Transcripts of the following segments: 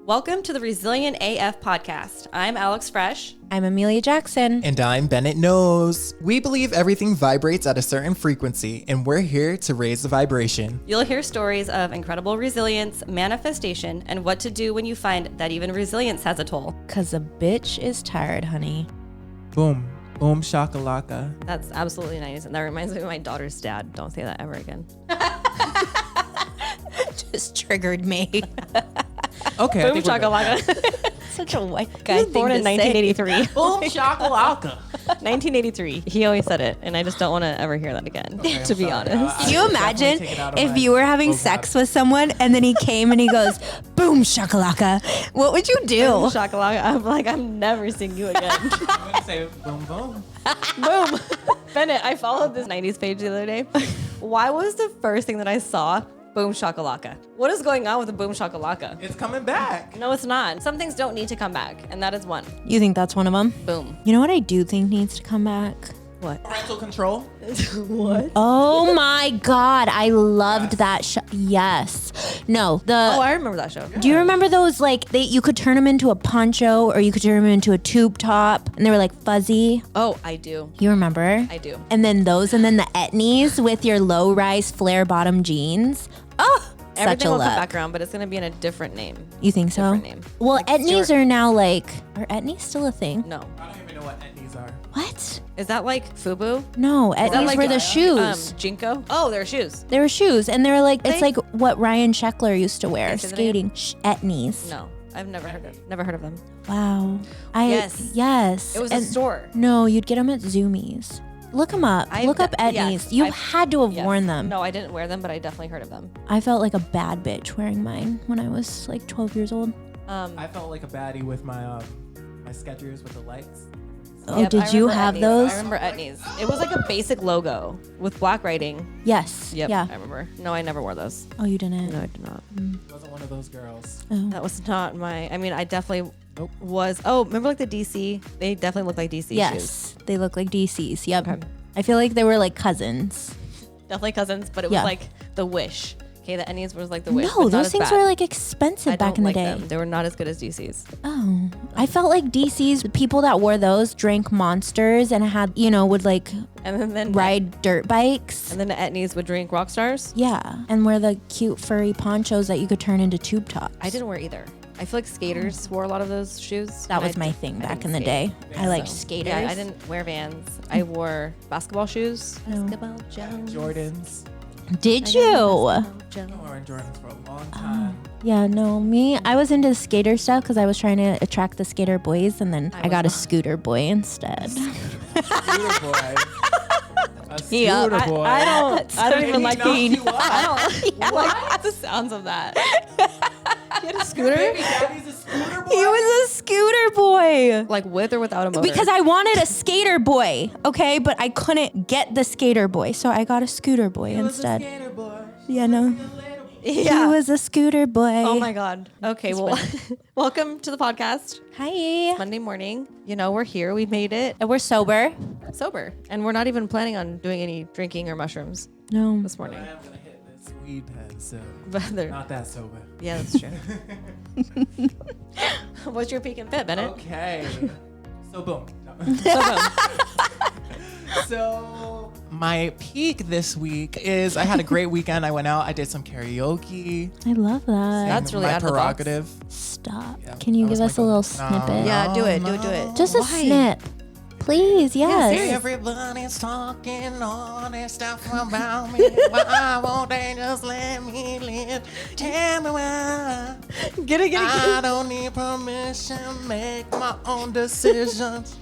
Welcome to the Resilient AF podcast. I'm Alex Fresh. I'm Emelia Jackson. And I'm BennettKnows. We believe everything vibrates at a certain frequency, and we're here to raise the vibration. You'll hear stories of incredible resilience, manifestation, and what to do when you find that even resilience has a toll. 'Cause a bitch is tired, honey. Boom. Boom shakalaka. That's absolutely nice. And that reminds me of my daughter's dad. Don't say that ever again. Just triggered me. Okay. Boom shakalaka. Such a white He guy was born in 1983. Boom shakalaka. 1983. He always said it, and I just don't want to ever hear that again, to be honest. Can you imagine if you were having sex with someone and then he came and he goes, boom shakalaka? What would you do? Boom shakalaka. I'm like, I'm never seeing you again. I'm gonna say boom boom. Boom. Bennett, I followed this 90s page the other day. Why was the first thing that I saw boom shakalaka? What is going on with the boom shakalaka? It's coming back. No, it's not. Some things don't need to come back, and that is one. You think that's one of them? Boom. You know what I do think needs to come back? What? Parental control. What? Oh my God. I loved that show. Yes. No, Oh, I remember that show. do you remember those, like, you could turn them into a poncho or you could turn them into a tube top and they were like fuzzy? Oh, I do. You remember? I do. And then those, and then the etnies with your low-rise flare bottom jeans. Oh, Everything such a will look. come back around, but it's going to be in a different name. You think so? Different name. Well, Like etnies Stuart- are now like, are etnies still a thing? No. I don't even know what etnies are. What? Is that like FUBU? No, Is that etnies like were the shoes. Jinko? Oh, they're shoes. They were shoes, and they were like, it's They- like what Ryan Sheckler used to wear, Can I say that again? skating. Etnies. No, I've never heard of them. Wow. Yes. Yes. It was a store. No, you'd get them at Zoomies. Look them up. Look up etnies. yes, you I've- had to have Yes. worn them. No, I didn't wear them, but I definitely heard of them. I felt like a bad bitch wearing mine when I was like 12 years old. I felt like a baddie with my my Skechers with the lights. Oh, Yep, did I you remember have etnies. those? I remember etnies. It was like a basic logo with black writing. Yes. Yep, Yeah. I remember. No, I never wore those. Oh, you didn't? No, I did not. Wasn't one of those girls. Oh. That was not my. I mean, I definitely Nope. was. Oh, remember like the DC? They definitely look like DC shoes. Yes. They look like DCs. Yep. Okay. I feel like they were like cousins. Definitely cousins, but it was Yeah. like the Wish. Okay, the etnies was like the Wish. but No, not those as things bad. were like expensive I back don't in the like day. them. They were not as good as DCs. Oh, I felt like DCs, the people that wore those drank Monsters and had, would like And then ride dirt bikes. And then the etnies would drink Rockstars. Yeah, and wear the cute furry ponchos that you could turn into tube tops. I didn't wear either. I feel like skaters wore a lot of those shoes. That and was I my did- thing I back didn't in the skate. day. I liked So, skaters. Yeah, I didn't wear Vans. I wore basketball shoes. Oh. Basketball Jones. Jordans. Did I you? got basketball I've Jones. been wearing Jordans for a long time. Yeah, no, me, I was into skater stuff because I was trying to attract the skater boys, and then I was got a not. scooter boy instead. Scooter boy. A scooter Yeah, boy. I don't even like being. being. I don't like the sounds of that. You had a scooter? Baby daddy's a scooter boy. He was a scooter boy. Like with or without a motor? Because I wanted a skater boy, okay? But I couldn't get the skater boy, so I got a scooter boy He was a instead. skater boy. Yeah, no. yeah. He was a scooter boy. Oh my God. Okay, well, welcome to the podcast. Hi. Monday morning. We're here. We made it And we're sober. sober. And we're not even planning on doing any drinking or mushrooms No. this morning. I am gonna hit this weed pen, so But they're, not that sober. yeah, that's true. What's your peak and fit, Bennett? Okay. So boom. No. So, So my peak this week is I had a great weekend. I went out. I did some karaoke. I love that. That's really my out of the box. prerogative. Stop. Yeah, Can you that give was us my a little goal. snippet? Yeah, do it. Just a Why? snip. Please, yes. seriously. Everybody's talking all this stuff about me. Why won't they just let me live? Tell me why. Get it. I don't need permission. Make my own decisions.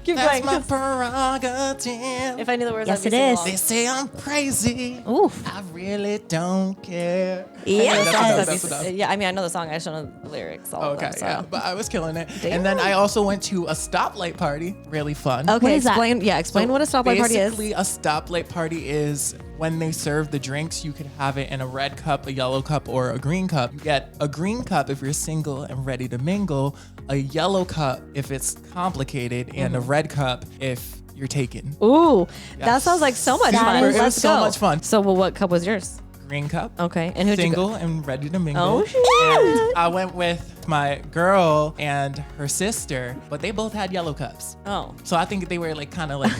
Keep That's going. my prerogative. If I knew the words, Yes, I'd be it is. They say I'm crazy. Oof. I really don't care. Yes. That's enough. Yeah, I mean, I know the song. I just don't know the lyrics. All Okay, of them, so. yeah, but I was killing it. Damn. And then I also went to a stoplight party. Really fun. Okay, What is that? explain. Yeah, explain So what a stoplight party is. Basically, a stoplight party is when they serve the drinks, you could have it in a red cup, a yellow cup, or a green cup. You get a green cup if you're single and ready to mingle, a yellow cup if it's complicated, and a red cup if you're taken. Ooh, that Yes. sounds like so much That fun. is- It was Let's so go. much fun. So, well, what cup was yours? Green cup. Okay, and who'd you go? Single and ready to mingle. Oh, shit. And I went with my girl and her sister, but they both had yellow cups. Oh. So I think they were like kind of like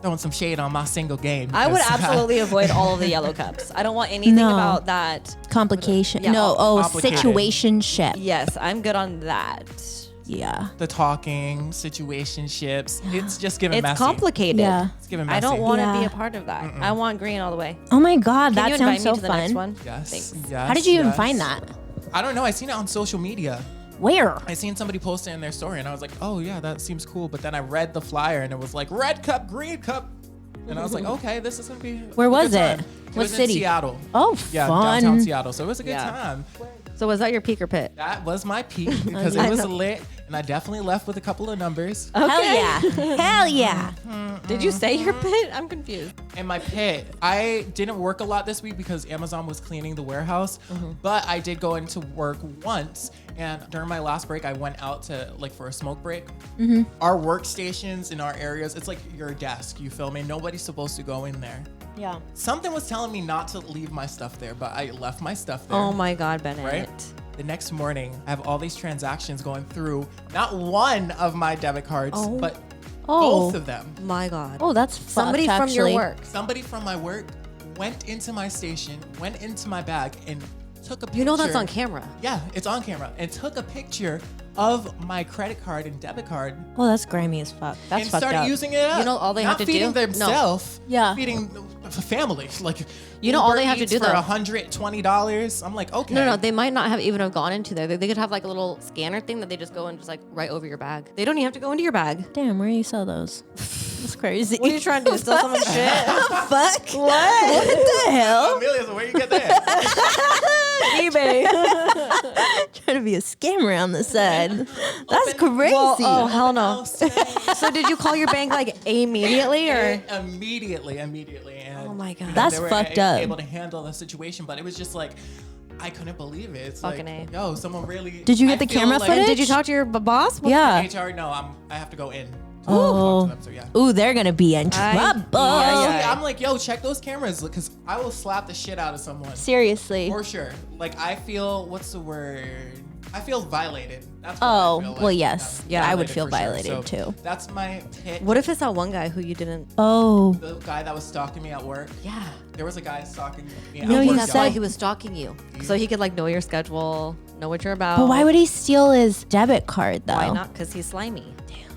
throwing some shade on my single game. I would because absolutely avoid all of the yellow cups. I don't want anything No. about that. Complication. Yeah, No, complicated. situationship. Yes, I'm good on that. Yeah. the talking, situationships. It's just giving It's messy. complicated. Yeah. It's giving messy. I don't want to be Yeah. a part of that. I want green all the way. Oh my God, Can that you sounds invite so me to the fun. next one? Yes. Thanks. Yes. How did you even yes. find that? I don't know. I seen it on social media. Where? I seen somebody post it in their story, and I was like, oh yeah, that seems cool. But then I read the flyer, and it was like red cup, green cup, and I was like, okay, this is gonna be. Where a was good it? time. What was city? In Seattle. Oh, Yeah, fun. downtown Seattle. So it was a good Yeah. time. So was that your peak or pit? That was my peak because I it was know. lit, and I definitely left with a couple of numbers. Hell yeah. Hell yeah. Did you say your pit? I'm confused. In my pit, I didn't work a lot this week because Amazon was cleaning the warehouse, but I did go into work once. And during my last break, I went out to like for a smoke break. Our workstations in our areas, it's like your desk, you feel me? Nobody's supposed to go in there. Yeah. Something was telling me not to leave my stuff there, but I left my stuff there. Oh my God, Bennett. Right? The next morning, I have all these transactions going through, not one of my debit cards, Oh. but Oh. both of them. My God. Oh, that's fucked, Somebody from your actually. work. Somebody from my work went into my station, went into my bag, and took a picture. You know that's on camera. Yeah, it's on camera. And took a picture of my credit card and debit card Oh, that's grimy as fuck. That's and fucked started up. using it up. You know all they Not have to feeding do? No. themselves. Yeah. Feeding the family. Like, You know all Uber they have to Eats do, for though? $120. I'm like, okay. No, they might not have even have gone into there. They could have like a little scanner thing that they just go and just like right over your bag. They don't even have to go into your bag. Damn, where do you sell those? That's crazy. What are you trying to do? Steal someone's shit? Fuck. What? What the hell? Amelia, so where you get that? eBay. Trying to be a scammer on the side. That's crazy. Well, oh hell no. Oh, snap. So did you call your bank like immediately or? Immediately. And Oh my God. That's they were fucked up. able to handle the situation, but it was just like, I couldn't believe it. It's Fucking like, A. yo, someone really. Did you get I the feel camera like- footage? Did you talk to your boss? What- Yeah. HR, no, I have to go in. To Oh. talk to them, so yeah. Ooh, they're gonna be in trouble. yeah. I'm like, yo, check those cameras because I will slap the shit out of someone. Seriously. For sure. Like, I feel, what's the word? I feel violated. That's what Oh, I feel like. well, yes. Yeah, I would feel for sure. violated So too. That's my pit. What if it's that one guy who you didn't? Oh. The guy that was stalking me at work. Yeah. There was a guy stalking me at No, work. you That's said- why he was stalking you, so he could like know your schedule, know what you're about. But why would he steal his debit card though? Why not? Because he's slimy.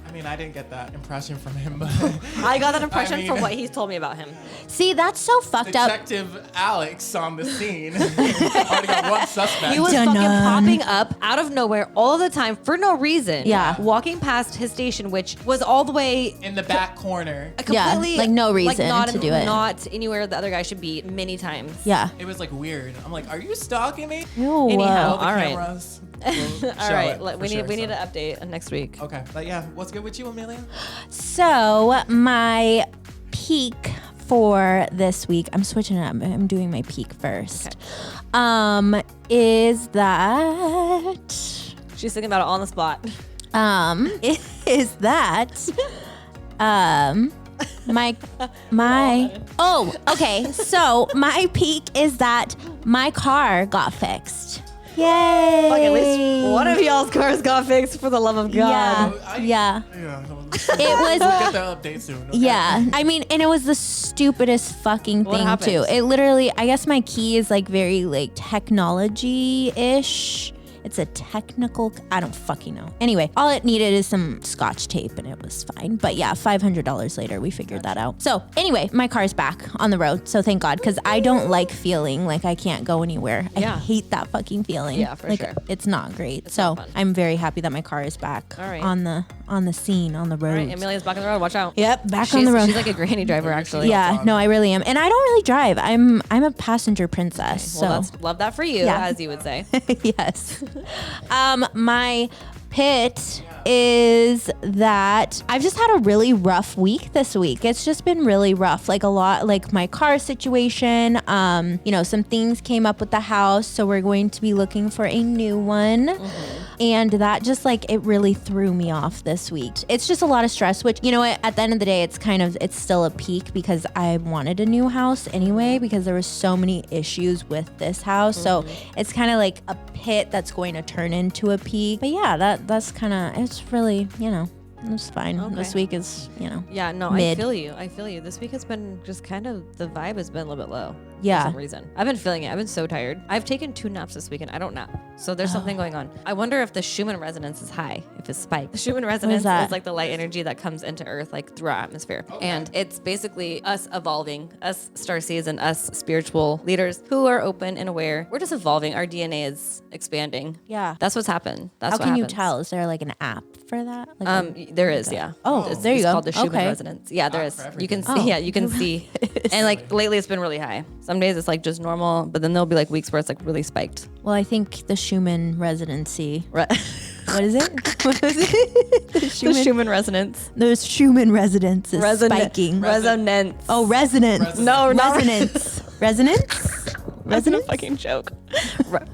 I mean, I didn't get that impression from him, but I got that impression mean- from what he's told me about him. See, that's so fucked up. Detective Alex on the scene already got one suspect. He was Dun-dun. fucking popping up out of nowhere all the time for no reason. Yeah. Walking past his station, which was all the way in the back corner. Yeah, completely like no reason not to do it. Not anywhere the other guy should be many times. Yeah. It was like weird. I'm like, are you stalking me? Ew. Anyhow. All the all right. cameras. All right. We We need an update next week. Okay, but yeah, what's good with you, Amelia? So my peak for this week, I'm switching it up. I'm doing my peak first. Is that She's thinking about it on the spot. is that my oh, okay. So my peak is that my car got fixed. Yay. Like at least one of y'all's cars got fixed, for the love of God. Yeah. Yeah. It was We'll get the update soon. Okay? Yeah. I mean, and it was the stupidest fucking What thing happened? too. It literally, I guess my key is like very like technology-ish. It's a technical, I don't fucking know. Anyway, all it needed is some scotch tape and it was fine. But yeah, $500 later, we figured that out. So anyway, my car's back on the road. So thank God, because I don't like feeling like I can't go anywhere. I Yeah. hate that fucking feeling. Yeah, for like, sure. It's not great. It's so not fun. I'm very happy that my car is back All right. on the scene, on the road. All right, Amelia's back on the road. Watch out. Yep, back on the road. She's like a granny driver, actually. Yeah, no, I really am. And I don't really drive. I'm a passenger princess. Well, so that's, love that for you, Yeah. as you would say. yes. My pit is that I've just had a really rough week this week. It's just been really rough. Like a lot, like my car situation, some things came up with the house. So we're going to be looking for a new one. And that just like, it really threw me off this week. It's just a lot of stress, which, you know what, at the end of the day, it's still a peak because I wanted a new house anyway, because there was so many issues with this house. So it's kind of like a pit that's going to turn into a peak. But yeah, that's kind of, it's really, you know, it's fine. Okay. This week is, you know, Yeah, no, mid. I feel you. This week has been just kind of, the vibe has been a little bit low. Yeah. For some reason. I've been feeling it. I've been so tired. I've taken 2 naps this weekend. I don't nap. So there's something going on. I wonder if the Schumann resonance is high, if it's spiked. The Schumann resonance that? is like the light energy that comes into Earth, like through our atmosphere. Okay. And it's basically us evolving, us starseeds and us spiritual leaders who are open and aware. We're just evolving. Our DNA is expanding. Yeah. That's what's happened. That's How what can you happens. tell? Is there like an app for that? Like There is, yeah. Oh, there you It's go. called the Schumann Okay. resonance. Yeah, there Not is. for You can everything. see, yeah, you can see. And like lately it's been really high. Some days it's like just normal, but then there'll be like weeks where it's like really spiked. Well, I think the Schumann residency. Right. What is it? What is it? The The Schumann resonance. The Schumann resonance is spiking. Resonance. Oh, resonance. Resonance. No, not Resonance. Resonance? That's a Resonance? fucking joke.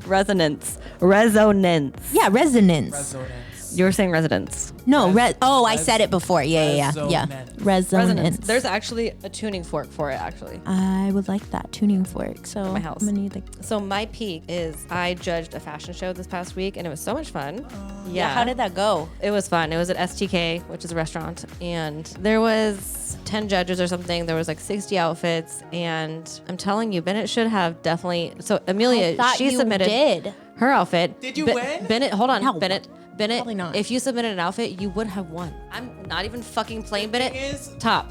Resonance. Resonance. Yeah, resonance. Resonance. You were saying residence. No, I said it before. Yeah. Resonance. Resonance. There's actually a tuning fork for it, actually. I would like that tuning fork. So my house. I'm gonna need So my peak is I judged a fashion show this past week, and it was so much fun. Yeah. How did that go? It was fun. It was at STK, which is a restaurant, and there was 10 judges or something. There was like 60 outfits, and I'm telling you, Bennett should have definitely. So Emelia, I thought she you submitted did. her outfit. Did you win? Bennett, hold on, No. Bennett, Probably not. if you submitted an outfit, you would have won. I'm not even fucking playing Bennett. Thing is, Top.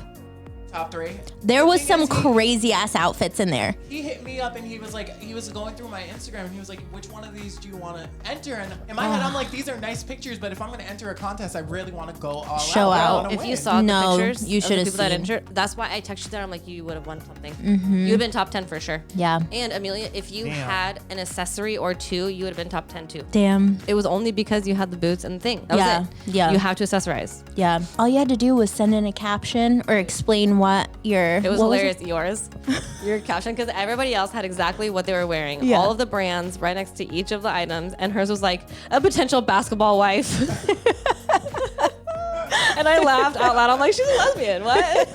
top 3. There was thing some is, crazy ass outfits in there. He hit me up and he was like, he was going through my Instagram and he was like, which one of these do you want to enter? And in my head, I'm like, these are nice pictures, but if I'm going to enter a contest, I really want to go all Show out. I out. wanna If you win. saw No, the pictures you of the should've people that seen. entered, that's why I texted you there. I'm like, you would have won something. You would have been top 10 for sure. Yeah. And Emelia, if you Damn. had an accessory or 2, you would have been top 10 too. Damn. It was only because you had the boots and the thing. That Yeah, was it. yeah. You have to accessorize. Yeah. All you had to do was send in a caption or explain what your. It was what hilarious. Yours, your caption, because everybody else had exactly what they were wearing. Yeah. All of the brands right next to each of the items, and hers was like a potential basketball wife. And I laughed out loud. I'm like, she's a lesbian. What?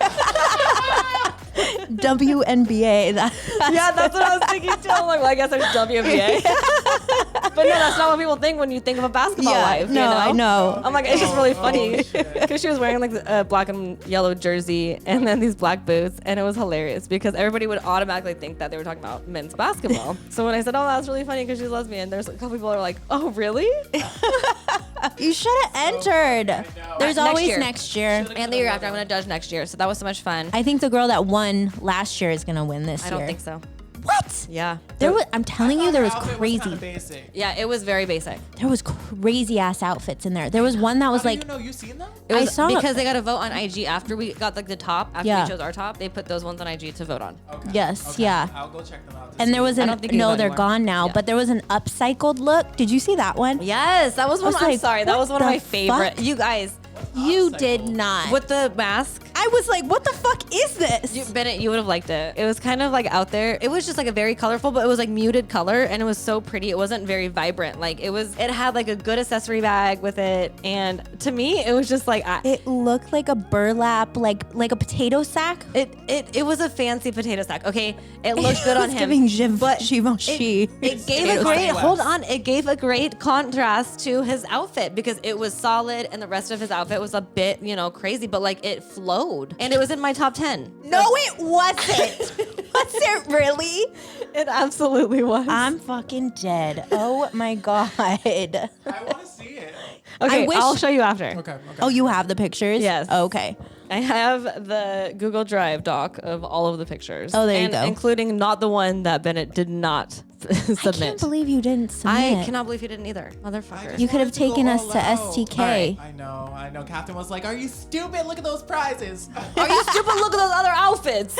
WNBA. Yeah, that's what I was thinking too. I'm like, well, I guess there's WNBA. But no, that's not what people think when you think of a basketball wife. No, you know? I know. I'm like, it's just really funny shit. because she was wearing like a black and yellow jersey and then these black boots, and it was hilarious because everybody would automatically think that they were talking about men's basketball. So when I said, "Oh, that's really funny because she's lesbian," there's a couple people that are like, "Oh, really?" You should have entered. know. There's Next always year. next year. And the year after, I'm gonna judge next year. So that was so much fun. I think the girl that won last year is gonna win this I year. don't think so. What? Yeah. There was. I'm telling you, there was Outfit crazy. kinda basic. Yeah, it was very basic. There was crazy ass outfits in there. There was one that was How do like. you know? You seen them? It was I saw it. because they got to vote on IG after we got like the top. After Yeah. we chose our top, they put those ones on IG to vote on. Okay. Yes, Okay. yeah. I'll go check them out. to And see. there was I an don't think you no, know they're anymore. gone now. Yeah. But there was an upcycled look. Did you see that one? Yes, that was one. was I'm like, sorry, that what was one of the my favorite. fuck? You guys, You Upcycled. did not. with the mask. I was like, what the fuck is this? Bennett, you would have liked it. It was kind of like out there. It was just like a very colorful, but it was like muted color, and it was so pretty. It wasn't very vibrant. Like it had like a good accessory bag with it, and to me, it was just like It looked like a burlap, like a potato sack. it was a fancy potato sack. Okay, it looked good on It's him. giving but Givenchy. it gave a Potato great sack. hold on. It gave a great contrast to his outfit because it was solid, and the rest of his outfit was a bit, crazy, but like it flowed, and it was in my top 10. No, it wasn't. Was it really? It absolutely was. I'm fucking dead. Oh my god. I want to see it. Okay, I wish- I'll show you after. Okay. Oh, you have the pictures? Yes. Okay. I have the Google Drive doc of all of the pictures. Oh, there you and go. Including not the one that Bennett did not submit. I can't believe you didn't submit. I cannot believe you didn't either, I motherfucker. just You could have wanted to go taken us all to out. STK. I know. Catherine was like, "Are you stupid? Look at those prizes." Are you stupid? Look at those other outfits.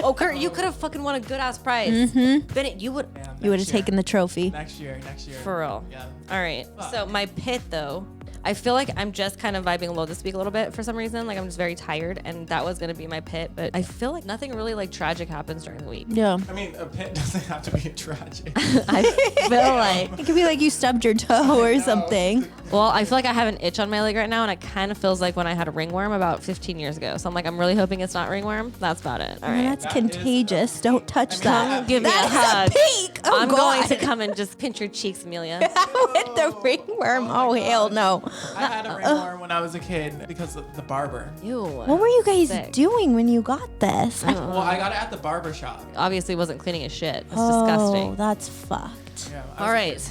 Oh, Kurt, you could have fucking won a good ass prize. Bennett, you would. Man, You would have next year. taken the trophy. Next year. For real. Yeah. All right. Fuck. So my pit though I feel like I'm just kind of vibing low this week a little bit for some reason. Like I'm just very tired, and that was gonna be my pit. But I feel like nothing really like tragic happens during the week. Yeah. I mean, a pit doesn't have to be tragic. I feel like. It could be like you stubbed your toe or something. Well, I feel like I have an itch on my leg right now, and it kind of feels like when I had a ringworm about 15 years ago. So I'm like, I'm really hoping it's not ringworm. That's about it. All right. That's That contagious. Don't touch that. Come give me a That hug. is a peak. Oh, I'm God. going to come and just pinch your cheeks, Amelia. With the ringworm. Oh, hell no. I had a ringworm when I was a kid because of the barber. Ew. What were you guys Sick. doing when you got this? Well, I got it at the barber shop. Obviously wasn't cleaning his shit. It's Oh, disgusting. that's fucked. Yeah, All right.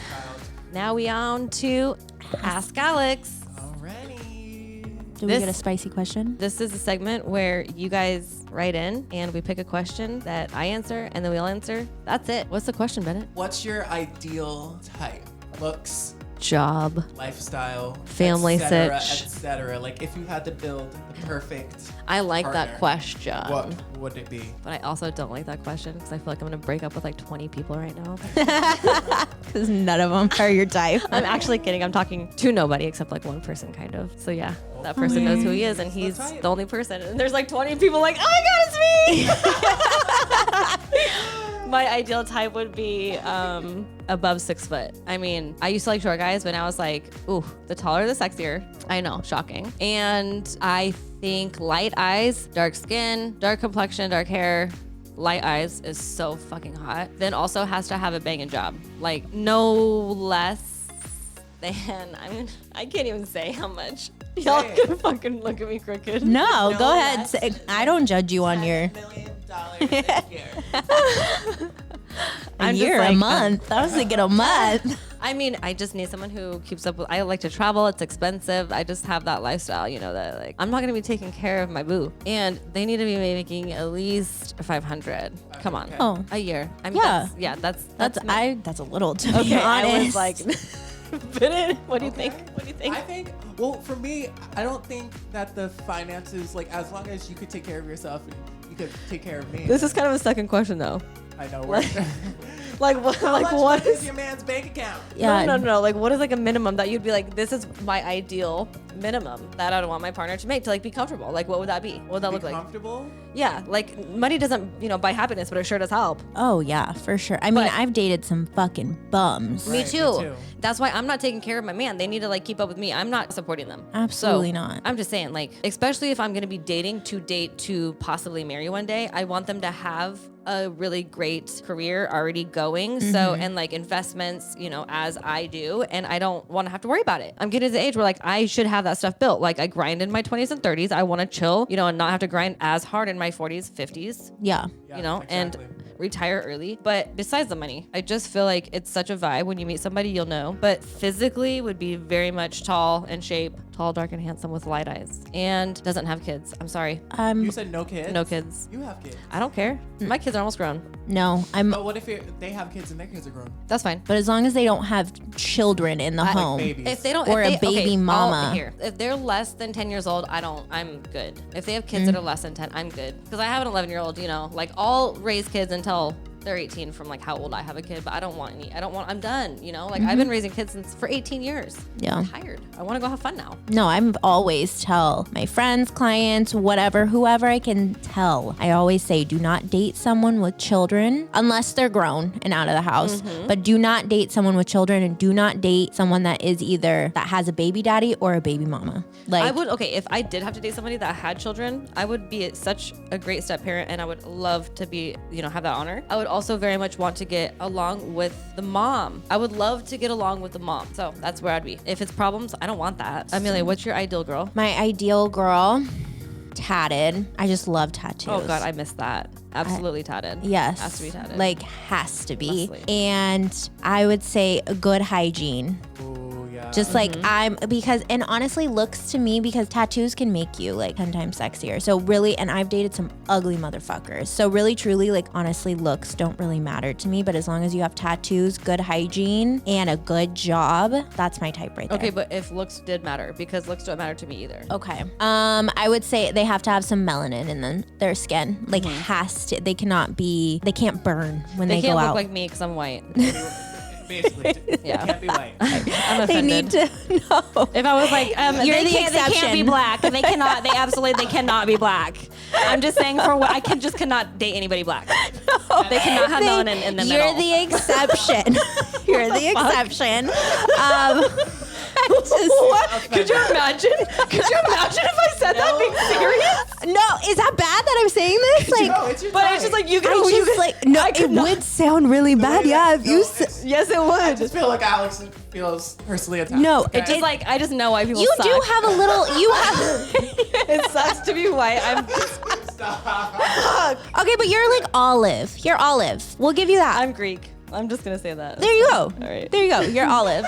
Now we on to Ask Alex. Already. Do we This- get a spicy question? This is a segment where you guys write in and we pick a question that I answer and then we all answer. That's it. What's the question, Bennett? What's your ideal type? Looks, Job. lifestyle, Family etc., sitch. etc. Like if you had to build the perfect, I like partner, that question. what would it be? But I also don't like that question because I feel like I'm going to break up with like 20 people right now. Because none of them are your type. I'm actually kidding. I'm talking to nobody except like one person, kind of. So yeah, that person knows who he is, and he's type. the only person. And there's like 20 people like, oh my God, it's me! My ideal type would be above 6 foot. I mean, I used to like short guys, but now it's like, ooh, the taller, the sexier. I know, shocking. And I think light eyes, dark skin, dark complexion, dark hair, light eyes is so fucking hot. Then also has to have a banging job. Like no less than, I mean, I can't even say how much. Y'all Say it. can fucking look at me crooked. No, No go ahead. less Say, I don't judge you on your $10 million a year. I'm just year, a like, month. I was thinking a month. I mean, I just need someone who keeps up with, I like to travel. It's expensive. I just have that lifestyle, you know, that like, I'm not going to be taking care of my boo. And they need to be making at least 500. Come on. Oh. A year. I mean, Yeah. that's That's me. that's a little to be Okay, I honest. was like, Bennett, what do you think? What do you think? I think, well, for me, I don't think that the finances, like, as long as you could take care of yourself and you could take care of me. This is kind of a second question though. I know. We're, Like what? how Like much what money is is? your man's bank account? yeah. No. Like what is like a minimum that you'd be like, this is my ideal minimum that I would want my partner to make to like be comfortable. Like what would that be? What would that Be look like? comfortable? Yeah, like money doesn't, buy happiness, but it sure does help. Oh yeah, for sure. I mean, But- I've dated some fucking bums. Right, Me me too. too. That's why I'm not taking care of my man. They need to like keep up with me. I'm not supporting them. Absolutely So, not. I'm just saying, like, especially if I'm gonna be dating to date to possibly marry one day, I want them to have a really great career already going. So and like investments, as I do, and I don't want to have to worry about it. I'm getting to the age where like I should have that stuff built. Like I grind in my 20s and 30s. I want to chill, and not have to grind as hard in my 40s, 50s. Yeah. Yeah, And exactly. retire early. But besides the money, I just feel like it's such a vibe. When you meet somebody, you'll know. But physically would be very much tall in shape, tall, dark, and handsome with light eyes, and doesn't have kids. I'm sorry, You said no kids? no kids. You have kids. I don't care. My kids are almost grown. No, I'm. But what if they have kids and their kids are grown? That's fine. But as long as they don't have children in the home. babies. If they don't, Or if a baby mama. If they're less than 10 years old, I'm good. If they have kids that are less than 10, I'm good. Because I have an 11-year-old, like I'll raise kids until they're 18 from like how old I have a kid, but I don't want any. I'm done, Like I've been raising kids for 18 years. Yeah. I'm tired. I want to go have fun now. No, I'm always tell my friends, clients, whatever, whoever I can tell. I always say, do not date someone with children unless they're grown and out of the house. But do not date someone with children, and do not date someone that has a baby daddy or a baby mama. Like I would, if I did have to date somebody that had children, I would be such a great step parent, and I would love to be, have that honor. I would also very much want to get along with the mom. I would love to get along with the mom. So that's where I'd be. If it's problems, I don't want that. Amelia, what's your ideal girl? my ideal girl, tatted. I just love tattoos. Oh God, I missed that. Absolutely tatted. Yes. Has to be tatted. Like, has to be. Must be. And I would say a good hygiene. Ooh, yeah. Just like and honestly, looks to me, because tattoos can make you like 10 times sexier. So really, and I've dated some ugly motherfuckers. So really, truly, like honestly, looks don't really matter to me. But as long as you have tattoos, good hygiene, and a good job, that's my type right there. Okay, but if looks did matter, because looks don't matter to me either. Okay. I would say they have to have some melanin in their skin. Like they can't burn when They they can't go look out. like me because I'm white. Basically, Yeah. it can't be white. I'm They offended. need to know. If I was like, You're they the can't be exception. black. They cannot. They absolutely cannot be black. I'm just saying for what I just cannot date anybody black. They cannot have melanin in them You're at all. the exception. You're the exception. What? Could you imagine? Could you imagine if I said that being serious? No, is that bad that I'm saying this? Like, No, it's your But time. it's just like you can. I just like no. I could It not- would sound really bad. Yeah, if you. Yes, it I would. just feel like Alex feels personally attacked. No, okay? It's just like I just know why people You suck. do have a little. You have. It sucks to be white. I'm Okay, but you're like olive. You're olive. We'll give you that. I'm Greek. I'm just gonna say that. There you go. All right. There you go. You're olive.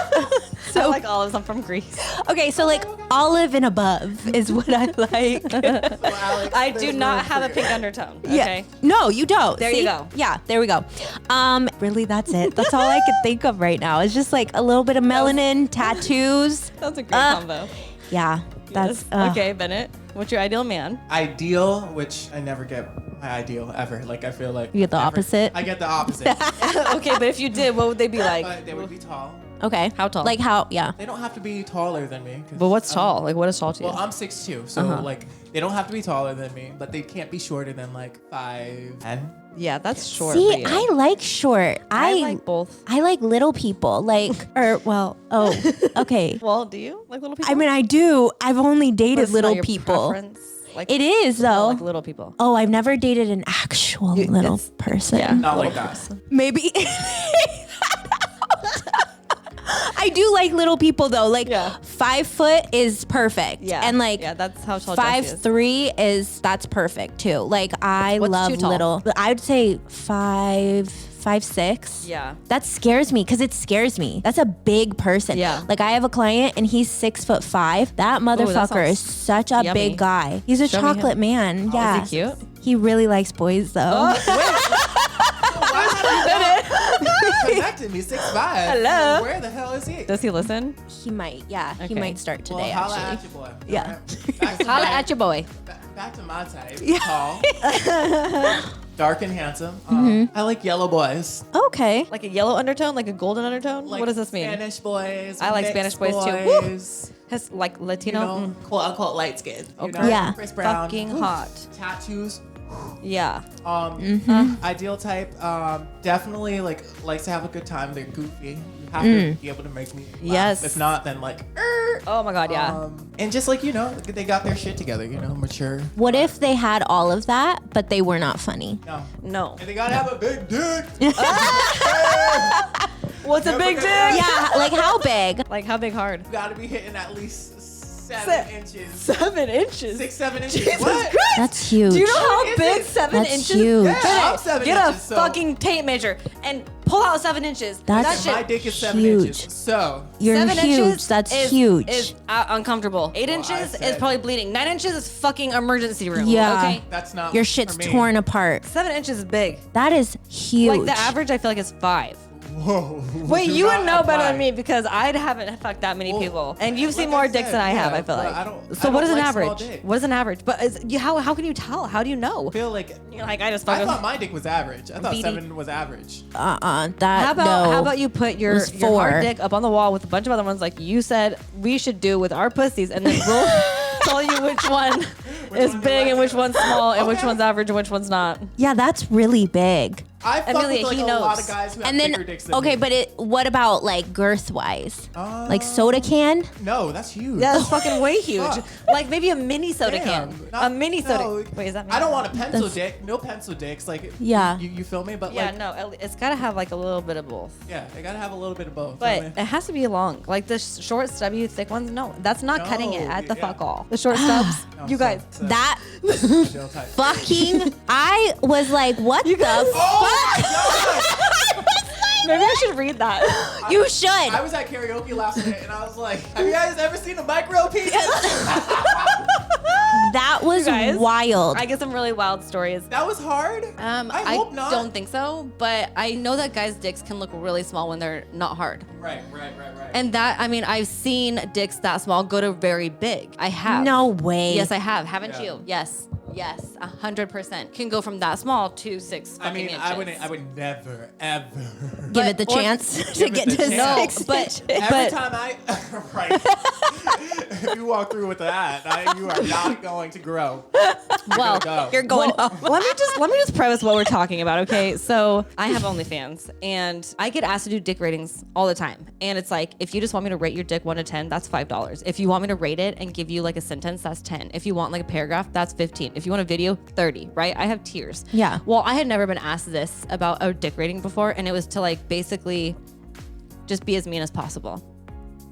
I like olives. I'm from Greece. Okay, so like olive and above is what I like. Well, Alex, I do there's not room have for a pink you. undertone. Yeah. Okay. No, you don't. There you See? go. Yeah, there we go. Really, that's it. That's all I could think of right now. It's just like a little bit of melanin, tattoos. That's a great combo. Yeah, that's Okay, Bennett. What's your ideal man? Ideal, which I never get my ideal ever. Like I feel like You get the opposite? I get the opposite. Okay, but if you did, what would they be like? But they would be tall. Okay. How tall? Like how? Yeah. They don't have to be taller than me. 'Cause But what's I'm- tall? Like what is tall to you? Well, I'm 6'2", so like they don't have to be taller than me, but they can't be shorter than like 5'10". yeah, that's short. See, for you. I like short. I like both. I like little people. Like, okay. Well, do you like little people? I mean, I do. I've only But dated it's not little your people. preference? Like It is I though. like little people. Oh, I've never dated an actual little it's- person. yeah. Not like that. Maybe. I do like little people though. Like Yeah. 5 foot is perfect. Yeah, And like yeah, that's how tall Jesse is. 5'3" that's perfect too. Like I What's love too tall? little. I'd say 5'6". Yeah. That scares me because it scares me. That's a big person. Yeah. Like I have a client and he's 6'5". That motherfucker is sounds such a yummy. big guy. He's a Show me him. chocolate man. Yeah. Is he cute? He really likes boys though. Connected me 6'5". Hello. Where the hell is he? Does he listen? He might. Yeah. He Okay. might start Well, today holla actually. at your boy. Yeah. Alright. Back to Holla my- at your boy. Back to my type. Yeah. Tall. Dark and handsome. I like yellow boys. Okay. Like a yellow undertone, like a golden undertone. Like what does this mean? Spanish boys. I like mixed Spanish boys, too. Woo! boys. Has like You Latino. know, quote unquote light skin. You know? Yeah. Chris Brown. Fucking hot. Tattoos. Yeah. Ideal type. Definitely likes to have a good time. They're goofy. You have to be able to make me laugh. Yes. If not, then like. Oh my god, yeah. And just like they got their shit together. Mature. What if they had all of that, but they were not funny? No. No. And they gotta have a big dick. What's a Never big gonna dick? Yeah, like how big? Like how big hard? Gotta be hitting at least 7 inches. 7 inches. 6-7 inches. Jesus What? Christ. That's huge. Do you know how Is big it? 7 That's inches? huge. Yeah, I'm 7 Get inches. a so fucking tape measure and pull out 7 inches. That's that my shit. dick is 7 huge. inches. So You're 7 huge. inches That's is, huge. Is uncomfortable. 8 inches is said- probably bleeding. 9 inches is fucking emergency room. Yeah. Okay. that's not Your for shit's me. torn apart. 7 inches is big. That is huge. Like the average, I feel like is 5. Whoa. Wait, Do you not would know better than apply. me because I haven't fucked that many Well, people, and you've seen like more I dicks said, than I have. yeah, I feel but like. I don't- So I what don't is an like small average? dick. What is an average? But how can you tell? How do you know? I feel like You're like I just I fucking. thought my dick was average. I thought BD. 7 was average. That How about no. how about you put your was your hard 4. dick up on the wall with a bunch of other ones like you said we should do with our pussies, and then we'll tell you which one is one you big like. and which one's small and which Okay. one's average and which one's not. Yeah, that's really big. I fuck Amelia, with he like a lot knows. of guys who have And then bigger dicks than okay, me. but what about like girth wise? Like soda can? No, that's huge. Yeah, that's fucking way huge. Fuck. Like maybe a mini soda Damn. can. Not- A mini soda. no. Wait, is that? I don't want a pencil That's- dick. No pencil dicks. Like Yeah. you feel me? But Yeah, like no, it's gotta have like a little bit of both. yeah, they gotta have a little bit of both. But feel me? it has to be long. Like the short, stubby, thick ones. No, that's not cutting it No, at the yeah. fuck all. The short stubs. No, You so- guys. so That jail type. fucking I was like, what the guys- Oh fuck? my god! Maybe I should read that. You should. I was at karaoke last night and I was like, have you guys ever seen a micro penis? That was guys, wild. I get some really wild stories. That was hard. I hope not. don't think so, but I know that guys' dicks can look really small when they're not hard. Right. And that, I mean, I've seen dicks that small go to very big. I have. No way. Yes, I have. Haven't Yeah. you? Yes. Yes, 100%. Can go from that small to 6 fucking inches. I would never, ever. Give it the chance to Give get it the to chance. 6 but- inches. Every time right. If you walk through with that, you are not going to grow. Well, Go. You're going home. let me just preface what we're talking about, okay? So I have OnlyFans, and I get asked to do dick ratings all the time. And it's like, if you just want me to rate your dick 1 to 10, that's $5. If you want me to rate it and give you like a sentence, that's 10. If you want like a paragraph, that's 15. If you want a video, 30, right? I have tiers. Yeah. Well, I had never been asked this about a dick rating before, and it was to like basically just be as mean as possible.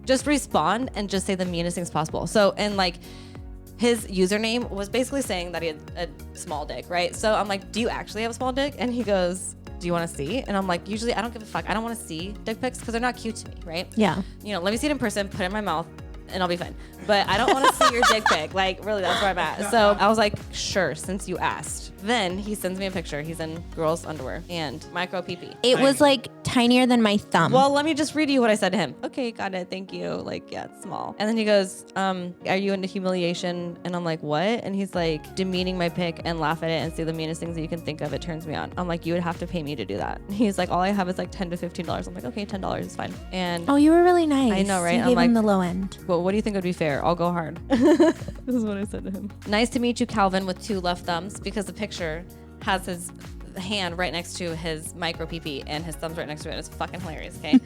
Just respond and just say the meanest things possible. So, and like, his username was basically saying that he had a small dick, right? So I'm like, do you actually have a small dick? And he goes, do you want to see? And I'm like, usually I don't give a fuck. I don't want to see dick pics because they're not cute to me, right? Yeah. You know, let me see it in person, put it in my mouth, and I'll be fine. But I don't want to see your dick pic. Like, really, that's where I'm at. So I was like, sure, since you asked. Then he sends me a picture. He's in girls' underwear and micro pee-pee. It was like tinier than my thumb. Well, let me just read you what I said to him. Okay, got it. Thank you. Like, yeah, it's small. And then he goes, are you into humiliation? And I'm like, what? And he's like, demeaning my pic and laugh at it and say the meanest things that you can think of. It turns me on. I'm like, you would have to pay me to do that. And he's like, all I have is like $10 to $15. I'm like, okay, $10 is fine. And oh, you were really nice. I know, right? You I'm gave him like- the low end. well, what do you think would be fair? I'll go hard. This is what I said to him. Nice to meet you, Calvin, with 2 left thumbs, because the picture has his hand right next to his micro PP and his thumbs right next to it. It's fucking hilarious, okay?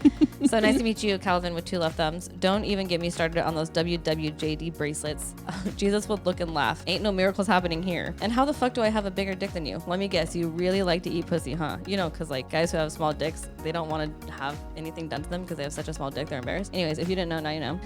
So nice to meet you, Calvin, with 2 left thumbs. Don't even get me started on those WWJD bracelets. Jesus would look and laugh. Ain't no miracles happening here. And how the fuck do I have a bigger dick than you? Let me guess, you really like to eat pussy, huh? You know, because like guys who have small dicks, they don't want to have anything done to them because they have such a small dick, they're embarrassed. Anyways, if you didn't know, now you know.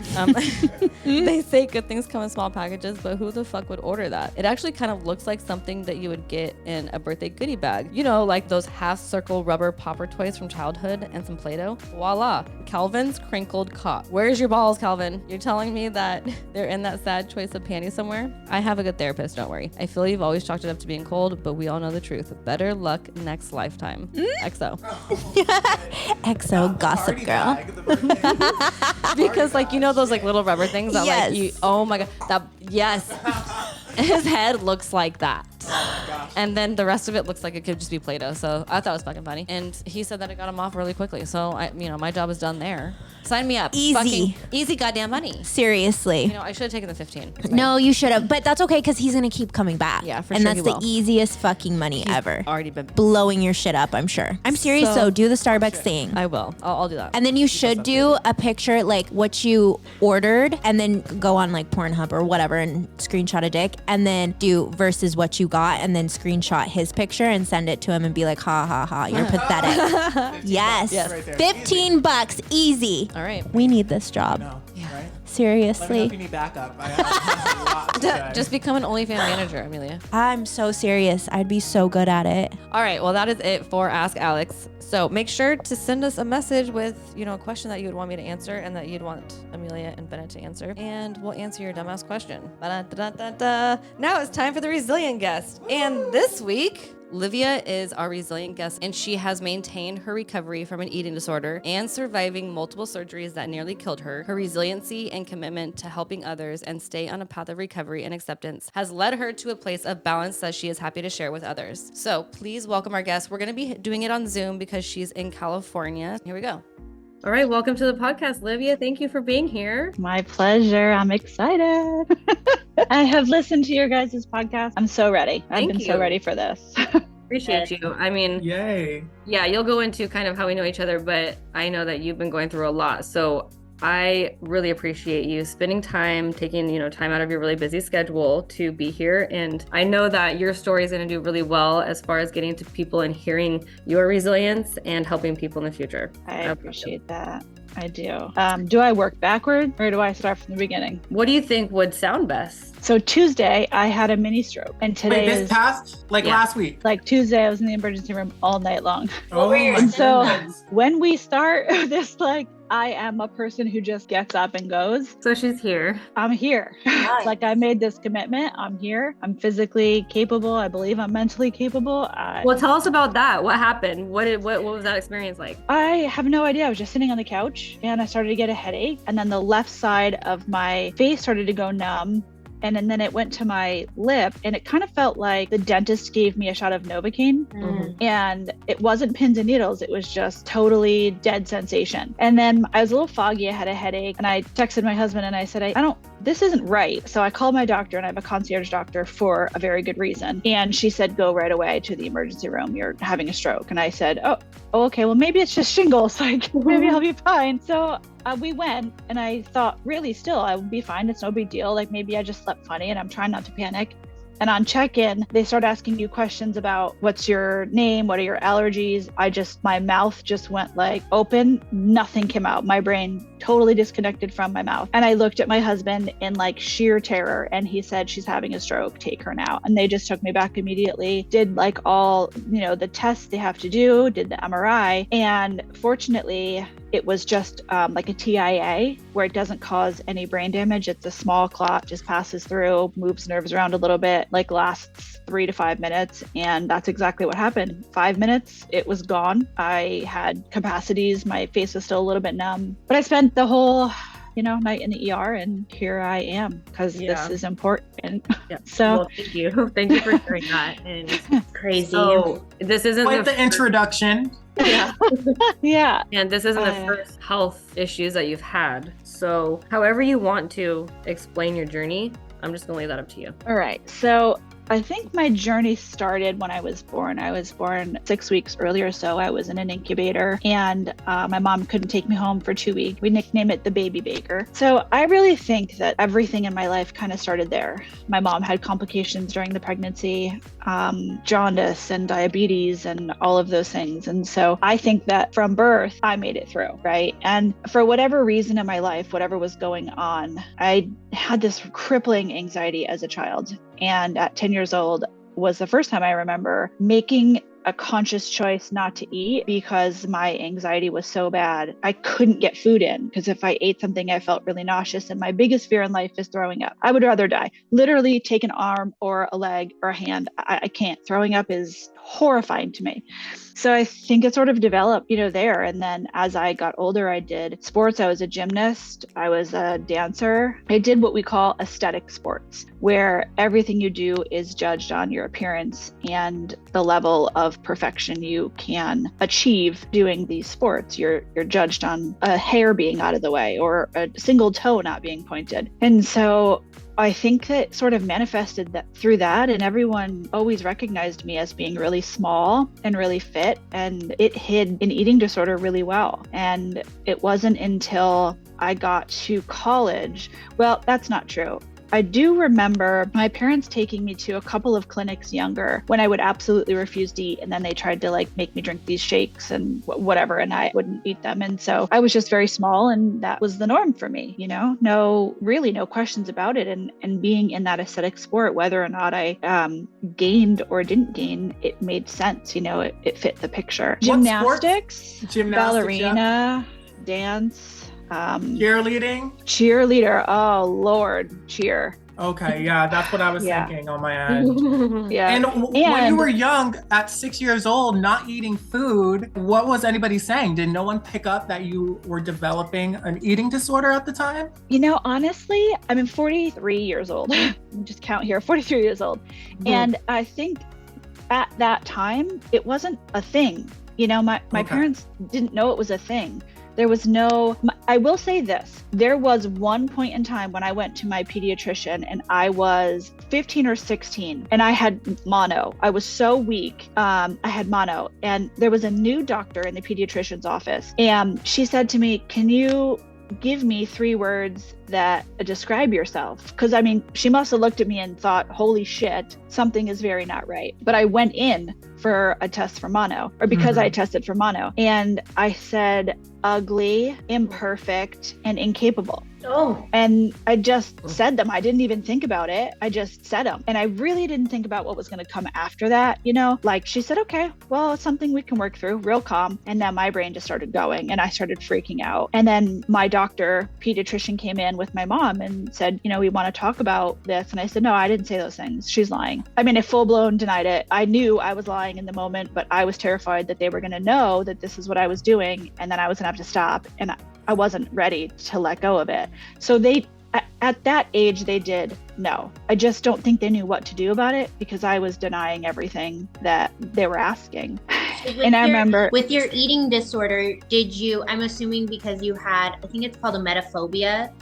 They say good things come in small packages, but who the fuck would order that? It actually kind of looks like something that you would get in a birthday goodie bag. You know, like those half circle rubber popper toys from childhood and some Play-Doh. Voila, Calvin's crinkled cock. Where's your balls, Calvin? You're telling me that they're in that sad choice of panties somewhere? I have a good therapist, don't worry. I feel you've always chalked it up to being cold, but we all know the truth. Better luck next lifetime. XO. XO gossip Party girl. bag, the birthday. Because like, you know those like little rubber things that Yes. like you, oh my God, that, yes. His head looks like that. And then the rest of it looks like it could just be Play-Doh. So I thought it was fucking funny. And he said that it got him off really quickly. So my job is done there. Sign me up. Easy. Fucking easy goddamn money. Seriously. You know, I should have taken the 15. No, you should have. But that's okay because he's going to keep coming back. Yeah, for and sure that's he the will. easiest fucking money ever. Already been. Blowing your shit up, I'm sure. I'm serious So- though. Do the Starbucks thing. I will. I'll do that. And then you should do a picture like what you ordered and then go on like Pornhub or whatever and screenshot a dick and then do versus what you got and then screenshot his picture and send it to him and be like, ha ha ha, you're pathetic. Yes. Yes. Right there. $15 easy. All right. We need this job. No, right? Let me know Seriously. if you need backup. I have a lot to say. Just become an OnlyFans manager, Amelia. I'm so serious. I'd be so good at it. All right. Well, that is it for Ask Alex. So make sure to send us a message with, a question that you would want me to answer and that you'd want Amelia and Bennett to answer. And we'll answer your dumbass question. Ba-da-da-da-da. Now it's time for the resilient guest. And this week, Livia is our resilient guest, and she has maintained her recovery from an eating disorder and surviving multiple surgeries that nearly killed her. Her resiliency and commitment to helping others and stay on a path of recovery and acceptance has led her to a place of balance that she is happy to share with others. So please welcome our guest. We're going to be doing it on Zoom because she's in California. Here we go. All right, welcome to the podcast, Livia. Thank you for being here. My pleasure. I'm excited. I have listened to your guys' podcast. I'm so ready. I've Thank been you. so ready for this. Appreciate you. I mean, Yay. yeah, you'll go into kind of how we know each other, but I know that you've been going through a lot. So I really appreciate you spending time, taking, time out of your really busy schedule to be here. And I know that your story is going to do really well as far as getting to people and hearing your resilience and helping people in the future. I appreciate that. I do. Do I work backwards or do I start from the beginning? What do you think would sound best? So Tuesday, I had a mini stroke, and today Wait, this is past? Like Yeah. last week? like Tuesday. I was in the emergency room all night long. Oh my And so goodness. when we start this, I am a person who just gets up and goes. So she's here. I'm here. Like I made this commitment. I'm here. I'm physically capable. I believe I'm mentally capable. Well, tell us about that. What happened? What was that experience like? I have no idea. I was just sitting on the couch and I started to get a headache. And then the left side of my face started to go numb. and then it went to my lip, and it kind of felt like the dentist gave me a shot of Novocaine. And it wasn't pins and needles. It was just totally dead sensation. And then I was a little foggy. I had a headache, and I texted my husband and I said, this isn't right. So I called my doctor, and I have a concierge doctor for a very good reason. And she said, go right away to the emergency room. You're having a stroke. And I said, oh, okay, well, maybe it's just shingles. Like, maybe I'll be fine. So we went, and I thought, really, still, I would be fine. It's no big deal. Like, maybe I just slept funny, and I'm trying not to panic. And on check-in, they start asking you questions about what's your name, what are your allergies. My mouth just went like open, nothing came out. My brain totally disconnected from my mouth. And I looked at my husband in like sheer terror, and he said, she's having a stroke, take her now. And they just took me back immediately, did like all, the tests they have to do, did the MRI. And fortunately, it was just like a TIA, where it doesn't cause any brain damage. It's a small clot, just passes through, moves nerves around a little bit, like lasts 3 to 5 minutes. And that's exactly what happened. 5 minutes, it was gone. I had capacities. My face was still a little bit numb. But I spent the whole night in the ER, and here I am, because this is important. Yeah. So well, thank you. Thank you for sharing that. And Crazy. so this isn't Quite the introduction. Yeah. yeah. And this isn't the first health issues that you've had. So however you want to explain your journey, I'm just gonna leave that up to you. All right. So I think my journey started when I was born. I was born 6 weeks earlier, so I was in an incubator, and my mom couldn't take me home for 2 weeks. We nicknamed it the baby baker. So I really think that everything in my life kind of started there. My mom had complications during the pregnancy, jaundice and diabetes and all of those things. And so I think that from birth, I made it through, right? And for whatever reason in my life, whatever was going on, I had this crippling anxiety as a child. And at 10 years old was the first time I remember making a conscious choice not to eat, because my anxiety was so bad. I couldn't get food in, because if I ate something, I felt really nauseous. And my biggest fear in life is throwing up. I would rather die. Literally take an arm or a leg or a hand. I can't. Throwing up is horrifying to me. So I think it sort of developed, there. And then as I got older, I did sports. I was a gymnast. I was a dancer. I did what we call aesthetic sports, where everything you do is judged on your appearance and the level of perfection you can achieve doing these sports. You're judged on a hair being out of the way or a single toe not being pointed. And so I think that sort of manifested that through that, and everyone always recognized me as being really small and really fit, and it hid an eating disorder really well. And it wasn't until I got to college. Well, that's not true. I do remember my parents taking me to a couple of clinics younger when I would absolutely refuse to eat. And then they tried to make me drink these shakes and whatever, and I wouldn't eat them. And so I was just very small, and that was the norm for me, no questions about it. And being in that aesthetic sport, whether or not I gained or didn't gain, it made sense. It fit the picture. Gymnastics, ballerina, dance. Cheerleader. Oh Lord, cheer. Okay, yeah, that's what I was thinking on my end. Yeah. And when you were young, at 6 years old, not eating food, what was anybody saying? Did no one pick up that you were developing an eating disorder at the time? Honestly, I'm 43 years old. Just count here, 43 years old. Mm-hmm. And I think at that time, it wasn't a thing. My parents didn't know it was a thing. There was I will say this, there was one point in time when I went to my pediatrician, and I was 15 or 16, and I had mono. I was so weak. I had mono, and there was a new doctor in the pediatrician's office, and she said to me, can you give me 3 words that describe yourself? Because she must have looked at me and thought, holy shit, something is very not right. But I went in for a test for mono, or because I tested for mono, and I said ugly, imperfect, and incapable. Oh. And I just said them. I didn't even think about it. I just said them. And I really didn't think about what was going to come after that. She said, okay, well, it's something we can work through, real calm. And then my brain just started going, and I started freaking out. And then my pediatrician came in with my mom and said, we want to talk about this. And I said, no, I didn't say those things. She's lying. I full blown denied it. I knew I was lying in the moment, but I was terrified that they were going to know that this is what I was doing, and then I was going to have to stop. And I wasn't ready to let go of it. So they At that age, they did. No, I just don't think they knew what to do about it because I was denying everything that they were asking. And I remember with your eating disorder, did you, I'm assuming because you had, I think it's called a metaphobia,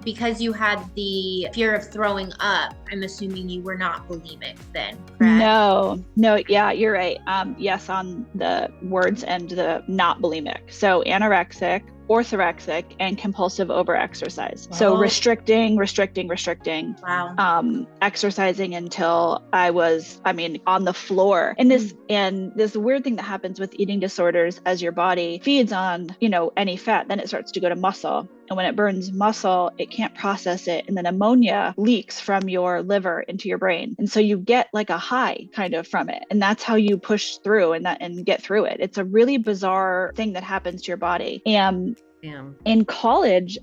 because you had the fear of throwing up, I'm assuming you were not bulimic then, correct? No, yeah, you're right. Yes, on the words and the not bulimic. So anorexic, orthorexic, and compulsive overexercise. So restricting. Wow. Exercising until I was, on the floor. And this weird thing that happens with eating disorders, as your body feeds on, any fat, then it starts to go to muscle. And when it burns muscle, it can't process it. And then ammonia leaks from your liver into your brain. And so you get like a high kind of from it. And that's how you push through and get through it. It's a really bizarre thing that happens to your body. And in college,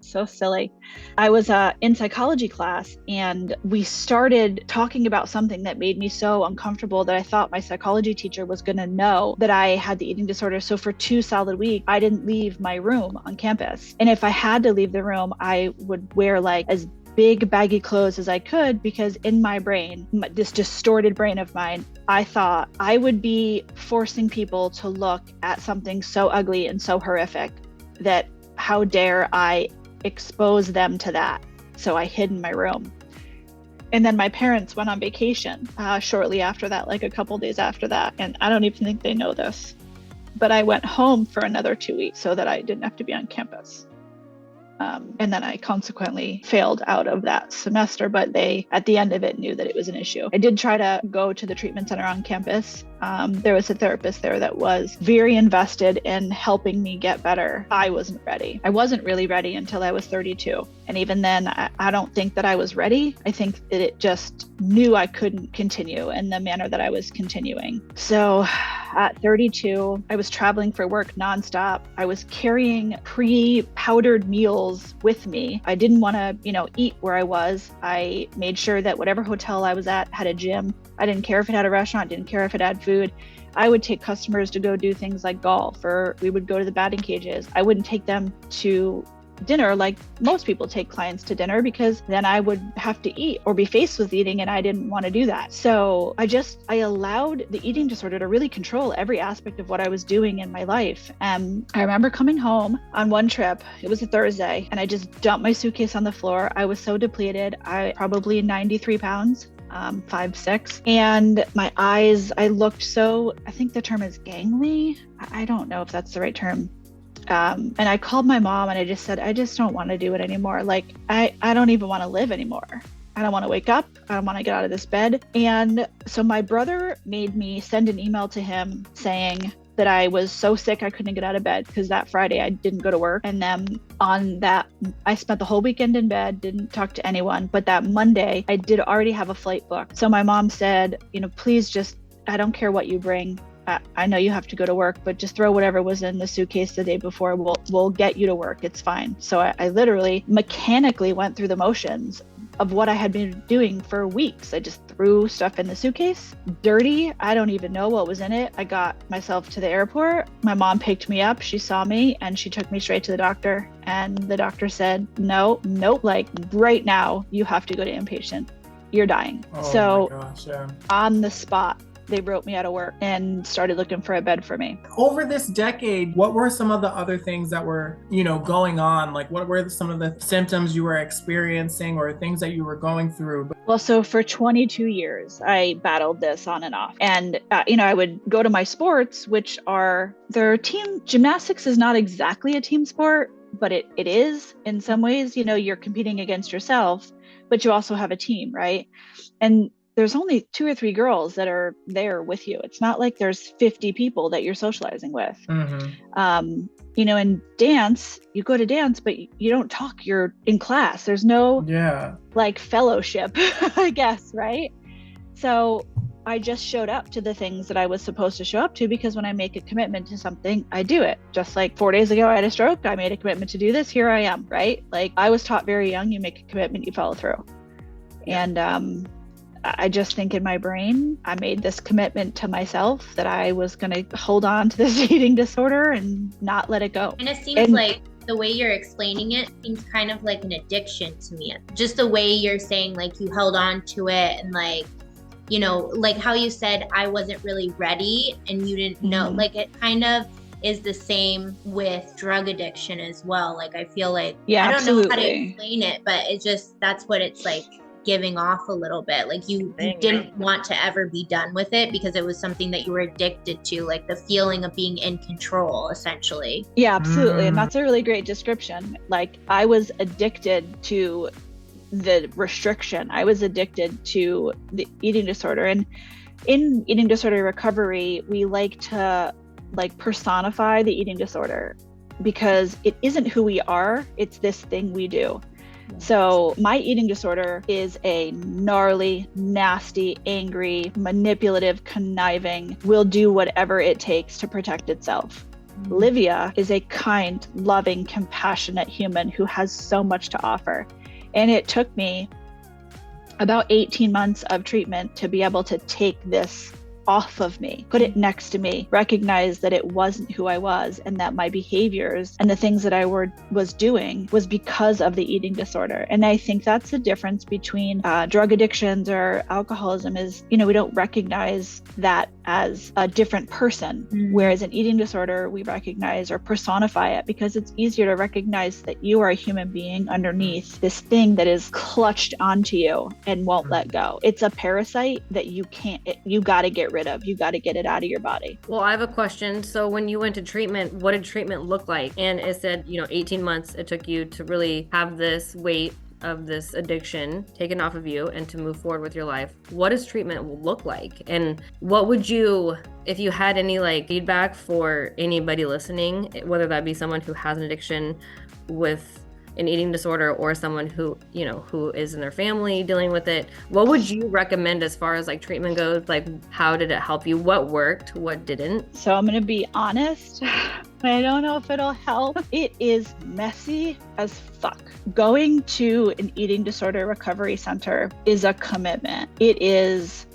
so silly, I was in psychology class and we started talking about something that made me so uncomfortable that I thought my psychology teacher was going to know that I had the eating disorder. So for 2 solid weeks, I didn't leave my room on campus. And if I had to leave the room, I would wear like as big baggy clothes as I could, because in my brain, this distorted brain of mine, I thought I would be forcing people to look at something so ugly and so horrific that how dare I expose them to that. So I hid in my room. And then my parents went on vacation shortly after that, like a couple days after that. And I don't even think they know this, but I went home for another 2 weeks so that I didn't have to be on campus. And then I consequently failed out of that semester, but they, at the end of it, knew that it was an issue. I did try to go to the treatment center on campus. There was a therapist there that was very invested in helping me get better. I wasn't ready. I wasn't really ready until I was 32. And even then, I don't think that I was ready. I think that it just knew I couldn't continue in the manner that I was continuing. So at 32, I was traveling for work nonstop. I was carrying pre-powdered meals with me. I didn't want to, eat where I was. I made sure that whatever hotel I was at had a gym. I didn't care if it had a restaurant, didn't care if it had food. I would take customers to go do things like golf, or we would go to the batting cages. I wouldn't take them to dinner like most people take clients to dinner, because then I would have to eat or be faced with eating, and I didn't want to do that. So I allowed the eating disorder to really control every aspect of what I was doing in my life. And I remember coming home on one trip, it was a Thursday, and I just dumped my suitcase on the floor. I was so depleted. I probably 93 pounds. 5'6", and my eyes, I looked so, I think the term is gangly. I don't know if that's the right term. And I called my mom and I just said, I just don't want to do it anymore. Like, I don't even want to live anymore. I don't want to wake up. I don't want to get out of this bed. And so my brother made me send an email to him saying that I was so sick I couldn't get out of bed, because that Friday I didn't go to work. And then on that, I spent the whole weekend in bed, didn't talk to anyone. But that Monday, I did already have a flight booked. So my mom said, please just, I don't care what you bring. I know you have to go to work, but just throw whatever was in the suitcase the day before. We'll get you to work. It's fine. So I literally mechanically went through the motions of what I had been doing for weeks. I just threw stuff in the suitcase, dirty. I don't even know what was in it. I got myself to the airport. My mom picked me up. She saw me and she took me straight to the doctor. And the doctor said, nope, like right now you have to go to inpatient. You're dying. Oh my gosh, yeah. On the spot, they wrote me out of work and started looking for a bed for me. Over this decade, what were some of the other things that were, going on? Like, what were some of the symptoms you were experiencing or things that you were going through? Well, so for 22 years, I battled this on and off. And, I would go to my sports, which are their team. Gymnastics is not exactly a team sport, but it is in some ways. You're competing against yourself, but you also have a team, right? And there's only 2 or 3 girls that are there with you. It's not like there's 50 people that you're socializing with. Mm-hmm. In dance, you go to dance, but you don't talk. You're in class. There's no fellowship, I guess, right? So I just showed up to the things that I was supposed to show up to, because when I make a commitment to something, I do it. Just like 4 days ago, I had a stroke. I made a commitment to do this. Here I am, right? Like, I was taught very young, you make a commitment, you follow through. And I just think in my brain, I made this commitment to myself that I was going to hold on to this eating disorder and not let it go. And it seems like the way you're explaining it seems kind of like an addiction to me. Just the way you're saying, like, you held on to it, and like, you know, like how you said, I wasn't really ready and you didn't know, like it kind of is the same with drug addiction as well. Like, I feel like, I don't know how to explain it, but it just, that's what it's like giving off a little bit. Like you didn't want to ever be done with it because it was something that you were addicted to, like the feeling of being in control, essentially. Yeah, absolutely. And that's a really great description. Like, I was addicted to the restriction. I was addicted to the eating disorder. And in eating disorder recovery, we like to like personify the eating disorder because it isn't who we are, it's this thing we do. So my eating disorder is a gnarly, nasty, angry, manipulative, conniving, will do whatever it takes to protect itself. Livia is a kind, loving, compassionate human who has so much to offer. And it took me about 18 months of treatment to be able to take this off of me, put it next to me, recognize that it wasn't who I was, and that my behaviors and the things that I was doing was because of the eating disorder. And I think that's the difference between drug addictions or alcoholism is, you know, we don't recognize that as a different person, whereas an eating disorder, we recognize or personify it because it's easier to recognize that you are a human being underneath this thing that is clutched onto you and won't let go. It's a parasite that you got to get rid of. You got to get it out of your body. Well, I have a question. So when you went to treatment, what did treatment look like? And it said, 18 months it took you to really have this weight of this addiction taken off of you and to move forward with your life. What does treatment look like? And what would you, if you had any like feedback for anybody listening, whether that be someone who has an addiction with an eating disorder or someone who is in their family dealing with it, what would you recommend as far as like treatment goes? Like, how did it help you? What worked? What didn't? So I'm going to be honest. I don't know if it'll help. It is messy as fuck. Going to an eating disorder recovery center is a commitment. It is,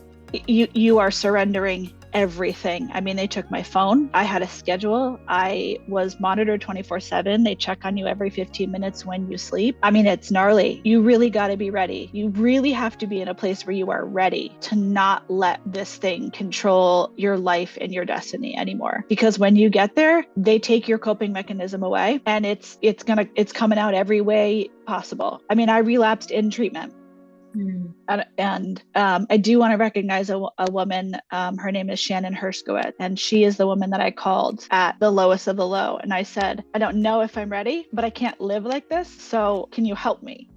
you are surrendering everything. I mean, they took my phone. I had a schedule. I was monitored 24/7. They check on you every 15 minutes when you sleep. I mean, it's gnarly. You really got to be ready. You really have to be in a place where you are ready to not let this thing control your life and your destiny anymore. Because when you get there, they take your coping mechanism away and it's coming out every way possible. I mean, I relapsed in treatment. And I do want to recognize a woman. Her name is Shannon Herskowitz, and she is the woman that I called at the lowest of the low. And I said, I don't know if I'm ready, but I can't live like this. So can you help me?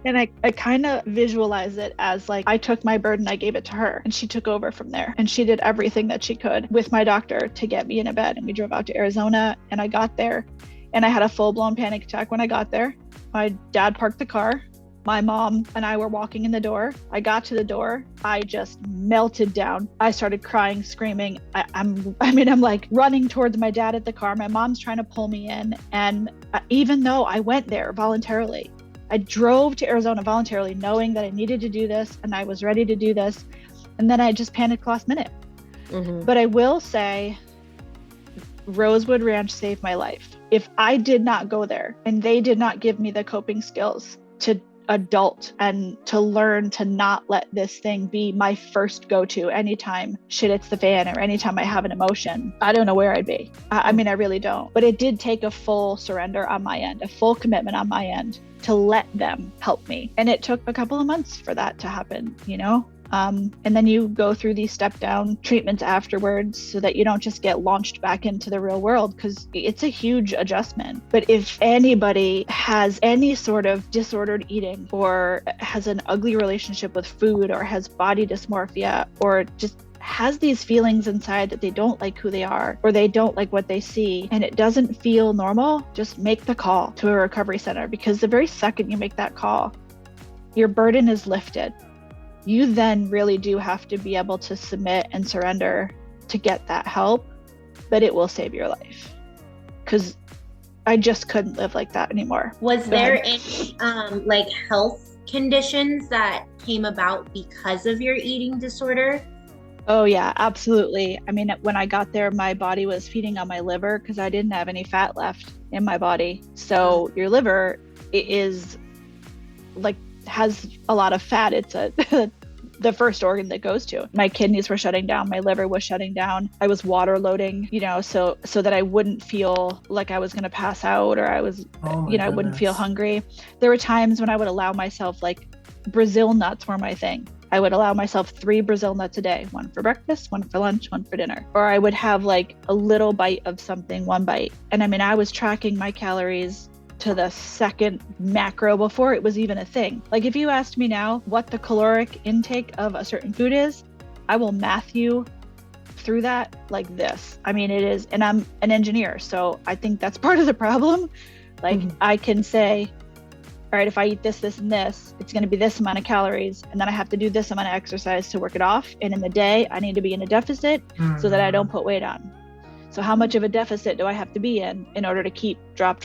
And I kind of visualize it as like, I took my burden, I gave it to her, and she took over from there. And she did everything that she could with my doctor to get me in a bed. And we drove out to Arizona, and I got there, and I had a full-blown panic attack when I got there. My dad parked the car. My mom and I were walking in the door. I got to the door. I just melted down. I started crying, screaming. I'm like running towards my dad at the car. My mom's trying to pull me in. And even though I went there voluntarily, I drove to Arizona voluntarily, knowing that I needed to do this and I was ready to do this. And then I just panicked last minute. But I will say, Rosewood Ranch saved my life. If I did not go there and they did not give me the coping skills to adult and to learn to not let this thing be my first go-to anytime shit hits the fan or anytime I have an emotion, I don't know where I'd be. I mean, I really don't. But it did take a full surrender on my end, a full commitment on my end to let them help me. And it took a couple of months for that to happen, and then you go through these step down treatments afterwards so that you don't just get launched back into the real world, because it's a huge adjustment. But if anybody has any sort of disordered eating or has an ugly relationship with food or has body dysmorphia or just has these feelings inside that they don't like who they are or they don't like what they see and it doesn't feel normal, just make the call to a recovery center, because the very second you make that call, your burden is lifted. You then really do have to be able to submit and surrender to get that help, but it will save your life. Because I just couldn't live like that anymore. Was there any health conditions that came about because of your eating disorder? Oh yeah, absolutely. I mean, when I got there, my body was feeding on my liver because I didn't have any fat left in my body. So your liver is like has a lot of fat. It's the first organ that goes to. My kidneys were shutting down, my liver was shutting down. I was water loading, so that I wouldn't feel like I was going to pass out, or I was, I wouldn't feel hungry. There were times when I would allow myself, like, Brazil nuts were my thing. I would allow myself 3 Brazil nuts a day, 1 for breakfast, 1 for lunch, 1 for dinner. Or I would have like a little bite of something, 1 bite. And I mean, I was tracking my calories to the second macro before it was even a thing. Like, if you asked me now what the caloric intake of a certain food is, I will math you through that like this. I mean, it is, and I'm an engineer, so I think that's part of the problem. Like, I can say, all right, if I eat this, this, and this, it's going to be this amount of calories, and then I have to do this amount of exercise to work it off. And in the day, I need to be in a deficit so that I don't put weight on. So how much of a deficit do I have to be in order to keep drop?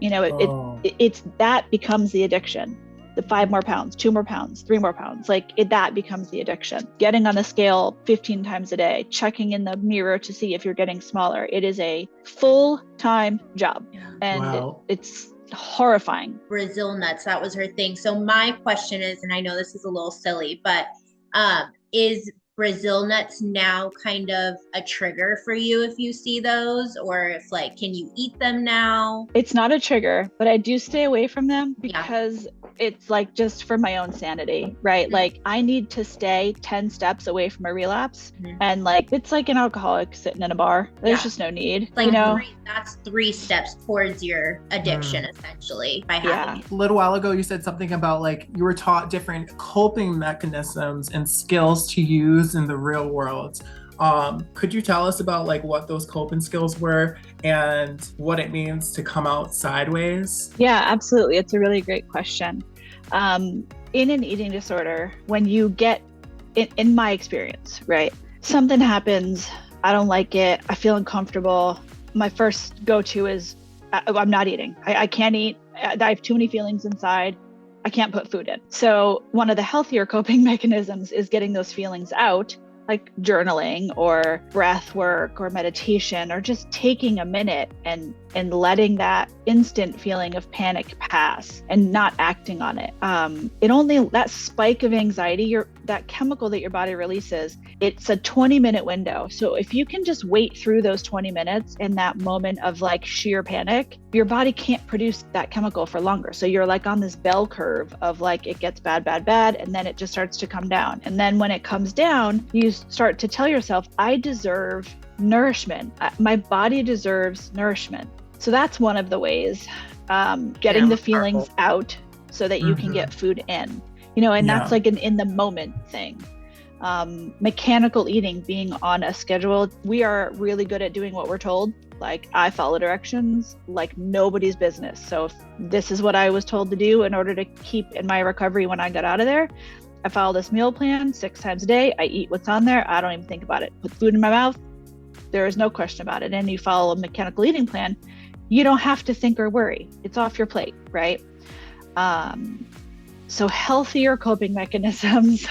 It's that becomes the addiction. The 5 more pounds, 2 more pounds, 3 more pounds, that becomes the addiction. Getting on the scale 15 times a day, checking in the mirror to see if you're getting smaller. It is a full-time job, and it's horrifying. Brazil nuts, that was her thing. So my question is, and I know this is a little silly, but is Brazil nuts now kind of a trigger for you if you see those, or if can you eat them now? It's not a trigger, but I do stay away from them because it's just for my own sanity, right? Mm-hmm. I need to stay 10 steps away from a relapse. Mm-hmm. And it's like an alcoholic sitting in a bar. There's just no need, that's 3 steps towards your addiction, essentially, by having it. A little while ago, you said something about you were taught different coping mechanisms and skills to use in the real world. Could you tell us about what those coping skills were and what it means to come out sideways? Yeah, absolutely. It's a really great question. In an eating disorder, when you get, in my experience, right, something happens, I don't like it, I feel uncomfortable. My first go-to is I'm not eating. I can't eat. I have too many feelings inside. I can't put food in. So one of the healthier coping mechanisms is getting those feelings out, like journaling or breath work or meditation, or just taking a minute and letting that instant feeling of panic pass and not acting on it. That spike of anxiety, that chemical that your body releases, it's a 20-minute window. So if you can just wait through those 20 minutes in that moment of sheer panic, your body can't produce that chemical for longer. So you're on this bell curve of it gets bad, and then it just starts to come down. And then when it comes down, you start to tell yourself, I deserve nourishment. My body deserves nourishment. So that's one of the ways, getting the feelings out so that you can get food in, and that's an in the moment thing. Mechanical eating, being on a schedule, we are really good at doing what we're told. I follow directions like nobody's business. So if this is what I was told to do in order to keep in my recovery when I got out of there, I follow this meal plan 6 times a day. I eat what's on there. I don't even think about it. Put food in my mouth. There is no question about it. And you follow a mechanical eating plan, you don't have to think or worry. It's off your plate, right? So healthier coping mechanisms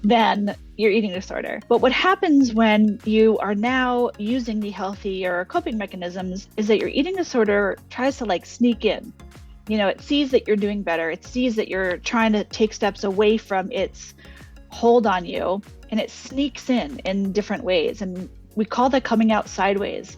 than your eating disorder. But what happens when you are now using the healthier coping mechanisms is that your eating disorder tries to sneak in. It sees that you're doing better. It sees that you're trying to take steps away from its hold on you, and it sneaks in different ways. And we call that coming out sideways.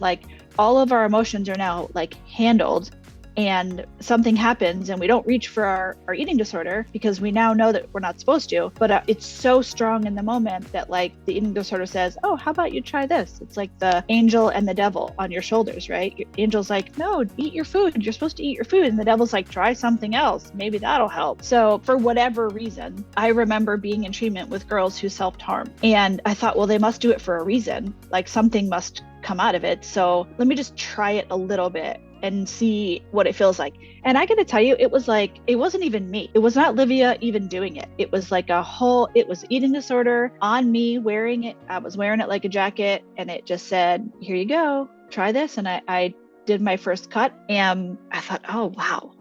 All of our emotions are now handled, and something happens and we don't reach for our eating disorder because we now know that we're not supposed to, but it's so strong in the moment that the eating disorder says, oh, how about you try this? It's like the angel and the devil on your shoulders, right? Your angel's no, eat your food. You're supposed to eat your food. And the devil's try something else. Maybe that'll help. So for whatever reason, I remember being in treatment with girls who self-harm. And I thought, well, they must do it for a reason. Something must come out of it. So let me just try it a little bit and see what it feels like. And I gotta tell you, it was it wasn't even me. It was not Livia even doing it. It was it was eating disorder on me wearing it. I was wearing it like a jacket, and it just said, here you go, try this. And I did my first cut, and I thought, oh, wow.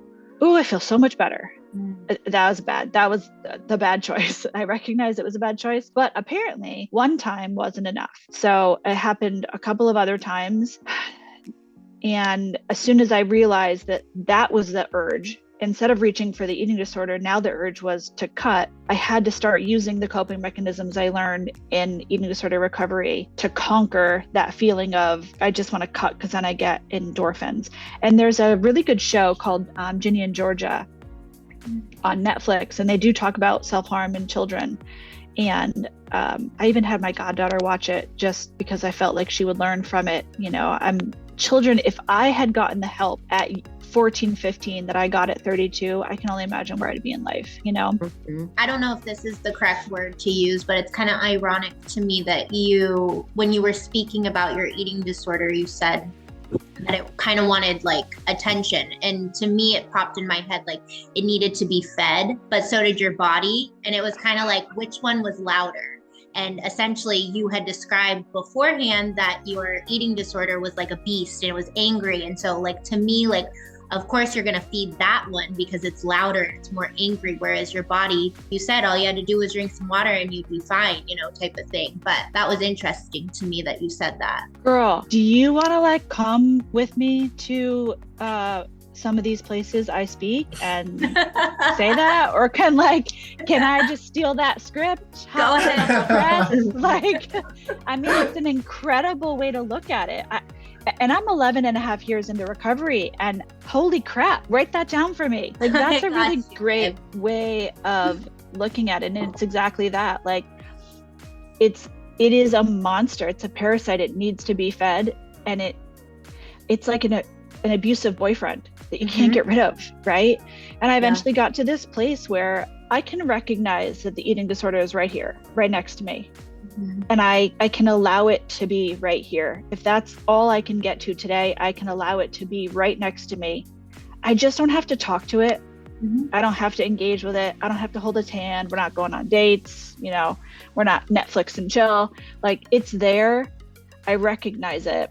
Oh, I feel so much better. That was bad. That was the bad choice. I recognized it was a bad choice, but apparently one time wasn't enough. So it happened a couple of other times. And as soon as I realized that that was the urge, instead of reaching for the eating disorder, now the urge was to cut. I had to start using the coping mechanisms I learned in eating disorder recovery to conquer that feeling of, I just want to cut because then I get endorphins. And there's a really good show called Ginny and Georgia on Netflix, and they do talk about self-harm in children. And I even had my goddaughter watch it just because I felt like she would learn from it. You know, children, if I had gotten the help at 14, 15 that I got at 32, I can only imagine where I'd be in life, you know? I don't know if this is the correct word to use, but it's kind of ironic to me that you, when you were speaking about your eating disorder, you said that it kind of wanted like attention. And to me, it popped in my head like it needed to be fed, but so did your body. And it was kind of like, which one was louder? And essentially you had described beforehand that your eating disorder was like a beast and it was angry. And so like, to me, like, of course you're going to feed that one because it's louder and it's more angry. Whereas your body, you said all you had to do was drink some water and you'd be fine, you know, type of thing. But that was interesting to me that you said that. Girl, do you want to like come with me to some of these places I speak and say that? Or can I just steal that script? Go ahead. Like, I mean, it's an incredible way to look at it. And I'm 11 and a half years into recovery, and holy crap, write that down for me. Like, that's a really great way of looking at it. And it's exactly that. Like, it is a monster. It's a parasite. It needs to be fed. And it's like an abusive boyfriend that you can't get rid of, right? And I eventually got to this place where I can recognize that the eating disorder is right here, right next to me. And I can allow it to be right here. If that's all I can get to today, I can allow it to be right next to me. I just don't have to talk to it. I don't have to engage with it. I don't have to hold its hand. We're not going on dates. You know, we're not Netflix and chill. Like, it's there. I recognize it.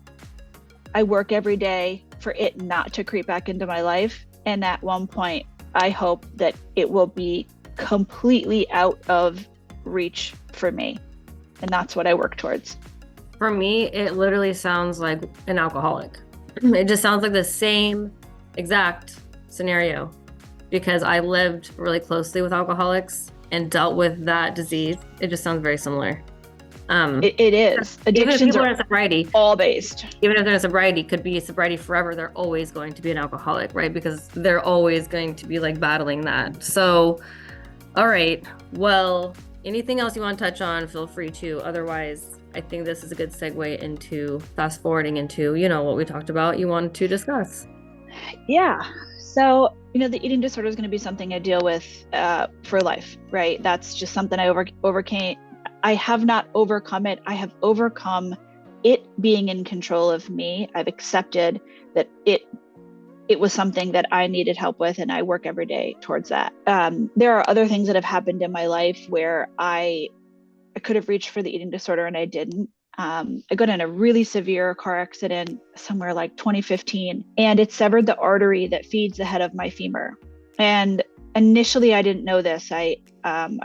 I work every day for it not to creep back into my life. And at one point, I hope that it will be completely out of reach for me. And that's what I work towards. For me, it literally sounds like an alcoholic. It just sounds like the same exact scenario, because I lived really closely with alcoholics and dealt with that disease. It just sounds very similar. It is. Addictions are are sobriety, all based. even if they're in sobriety, could be sobriety forever, they're always going to be an alcoholic, right? Because they're always going to be like battling that. So, all right, well, anything else you want to touch on, feel free to. Otherwise, I think this is a good segue into fast forwarding into, you know, what we talked about you wanted to discuss. Yeah. So, you know, the eating disorder is going to be something I deal with for life, right? That's just something I overcame. I have not overcome it. I have overcome it being in control of me. I've accepted that it was something that I needed help with, and I work every day towards that. There are other things that have happened in my life where I could have reached for the eating disorder and I didn't. I got in a really severe car accident somewhere like 2015, and it severed the artery that feeds the head of my femur. And initially, I didn't know this. I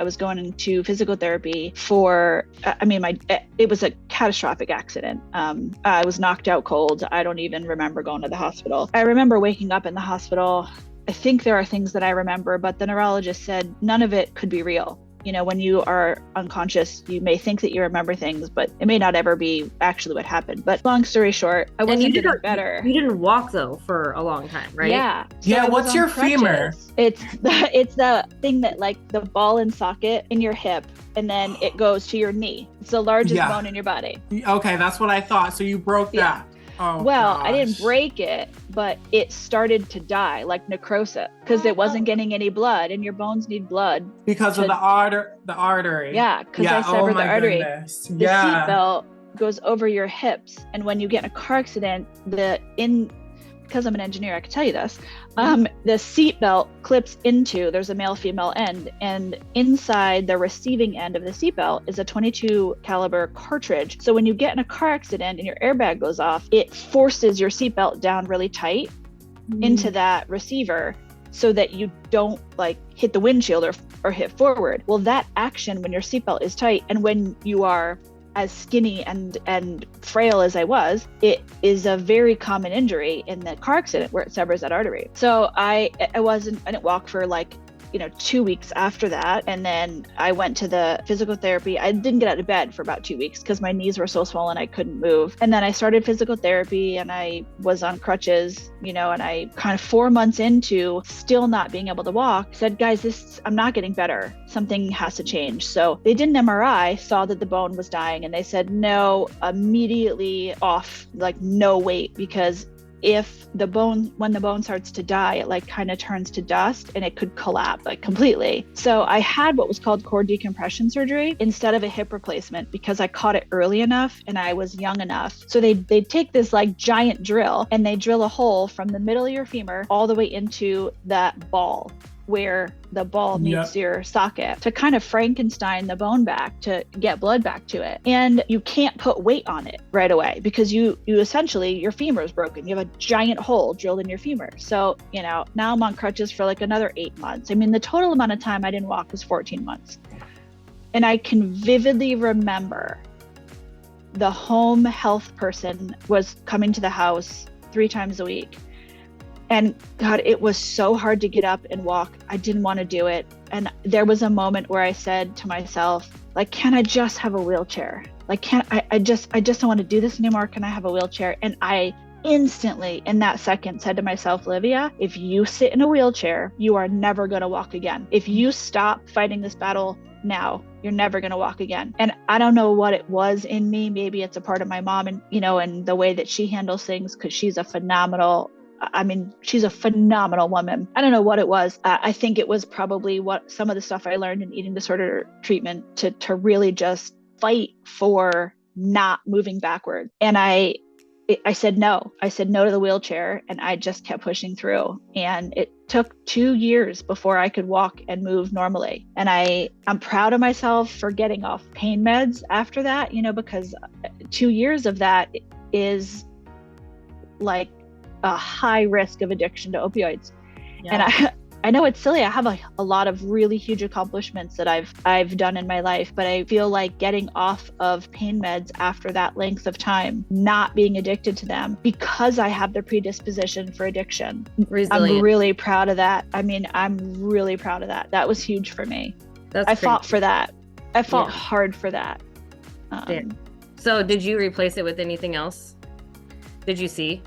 was going into physical therapy for, it was a catastrophic accident. I was knocked out cold. I don't even remember going to the hospital. I remember waking up in the hospital. I think there are things that I remember, but the neurologist said none of it could be real. You know, when you are unconscious, you may think that you remember things, but it may not ever be actually what happened. But long story short, I wasn't getting better. You didn't walk though for a long time, right? Yeah. Yeah, what's your femur? It's the thing that, like, the ball and socket in your hip, and then it goes to your knee. It's the largest bone in your body. Okay, that's what I thought. So you broke that. Oh, well, gosh. I didn't break it, but it started to die, like necrosis, because it wasn't getting any blood, and your bones need blood. Because of the artery. Yeah, because I severed the artery. Goodness. The seatbelt goes over your hips, and when you get in a car accident, because I'm an engineer, I can tell you this, the seatbelt clips into, there's a male-female end, and inside the receiving end of the seatbelt is a .22 caliber cartridge. So when you get in a car accident and your airbag goes off, it forces your seatbelt down really tight into that receiver, so that you don't like hit the windshield or hit forward. Well, that action when your seatbelt is tight and when you are as skinny and frail as I was, it is a very common injury in the car accident where it severs that artery. So I didn't walk for like 2 weeks after that. And then I went to the physical therapy. I didn't get out of bed for about 2 weeks because my knees were so swollen I couldn't move. And then I started physical therapy and I was on crutches, and I kind of 4 months into still not being able to walk, said, guys, I'm not getting better. Something has to change. So they did an MRI, saw that the bone was dying, and they said, no, immediately off, like no wait, because when the bone starts to die, it like kind of turns to dust and it could collapse like completely. So I had what was called core decompression surgery instead of a hip replacement because I caught it early enough and I was young enough. So they take this like giant drill and they drill a hole from the middle of your femur all the way into that ball where the ball meets your socket to kind of Frankenstein the bone back to get blood back to it. And you can't put weight on it right away because you essentially, your femur is broken. You have a giant hole drilled in your femur. So, now I'm on crutches for like another 8 months. I mean, the total amount of time I didn't walk was 14 months. And I can vividly remember the home health person was coming to the house 3 times a week. And God, it was so hard to get up and walk. I didn't want to do it. And there was a moment where I said to myself, like, can I just have a wheelchair? Like, I just don't want to do this anymore. Can I have a wheelchair? And I instantly in that second said to myself, Livia, if you sit in a wheelchair, you are never going to walk again. If you stop fighting this battle now, you're never going to walk again. And I don't know what it was in me. Maybe it's a part of my mom and, and the way that she handles things, because she's a phenomenal woman. I don't know what it was. I think it was probably what some of the stuff I learned in eating disorder treatment to really just fight for not moving backward. And I said no. I said no to the wheelchair, and I just kept pushing through. And it took 2 years before I could walk and move normally. And I'm proud of myself for getting off pain meds after that, because 2 years of that is like a high risk of addiction to opioids. Yeah. And I know it's silly. I have a lot of really huge accomplishments that I've done in my life, but I feel like getting off of pain meds after that length of time, not being addicted to them because I have the predisposition for addiction. Resilient. I'm really proud of that. I'm really proud of that. That was huge for me. I fought for that. I fought hard for that. So did you replace it with anything else? Did you see?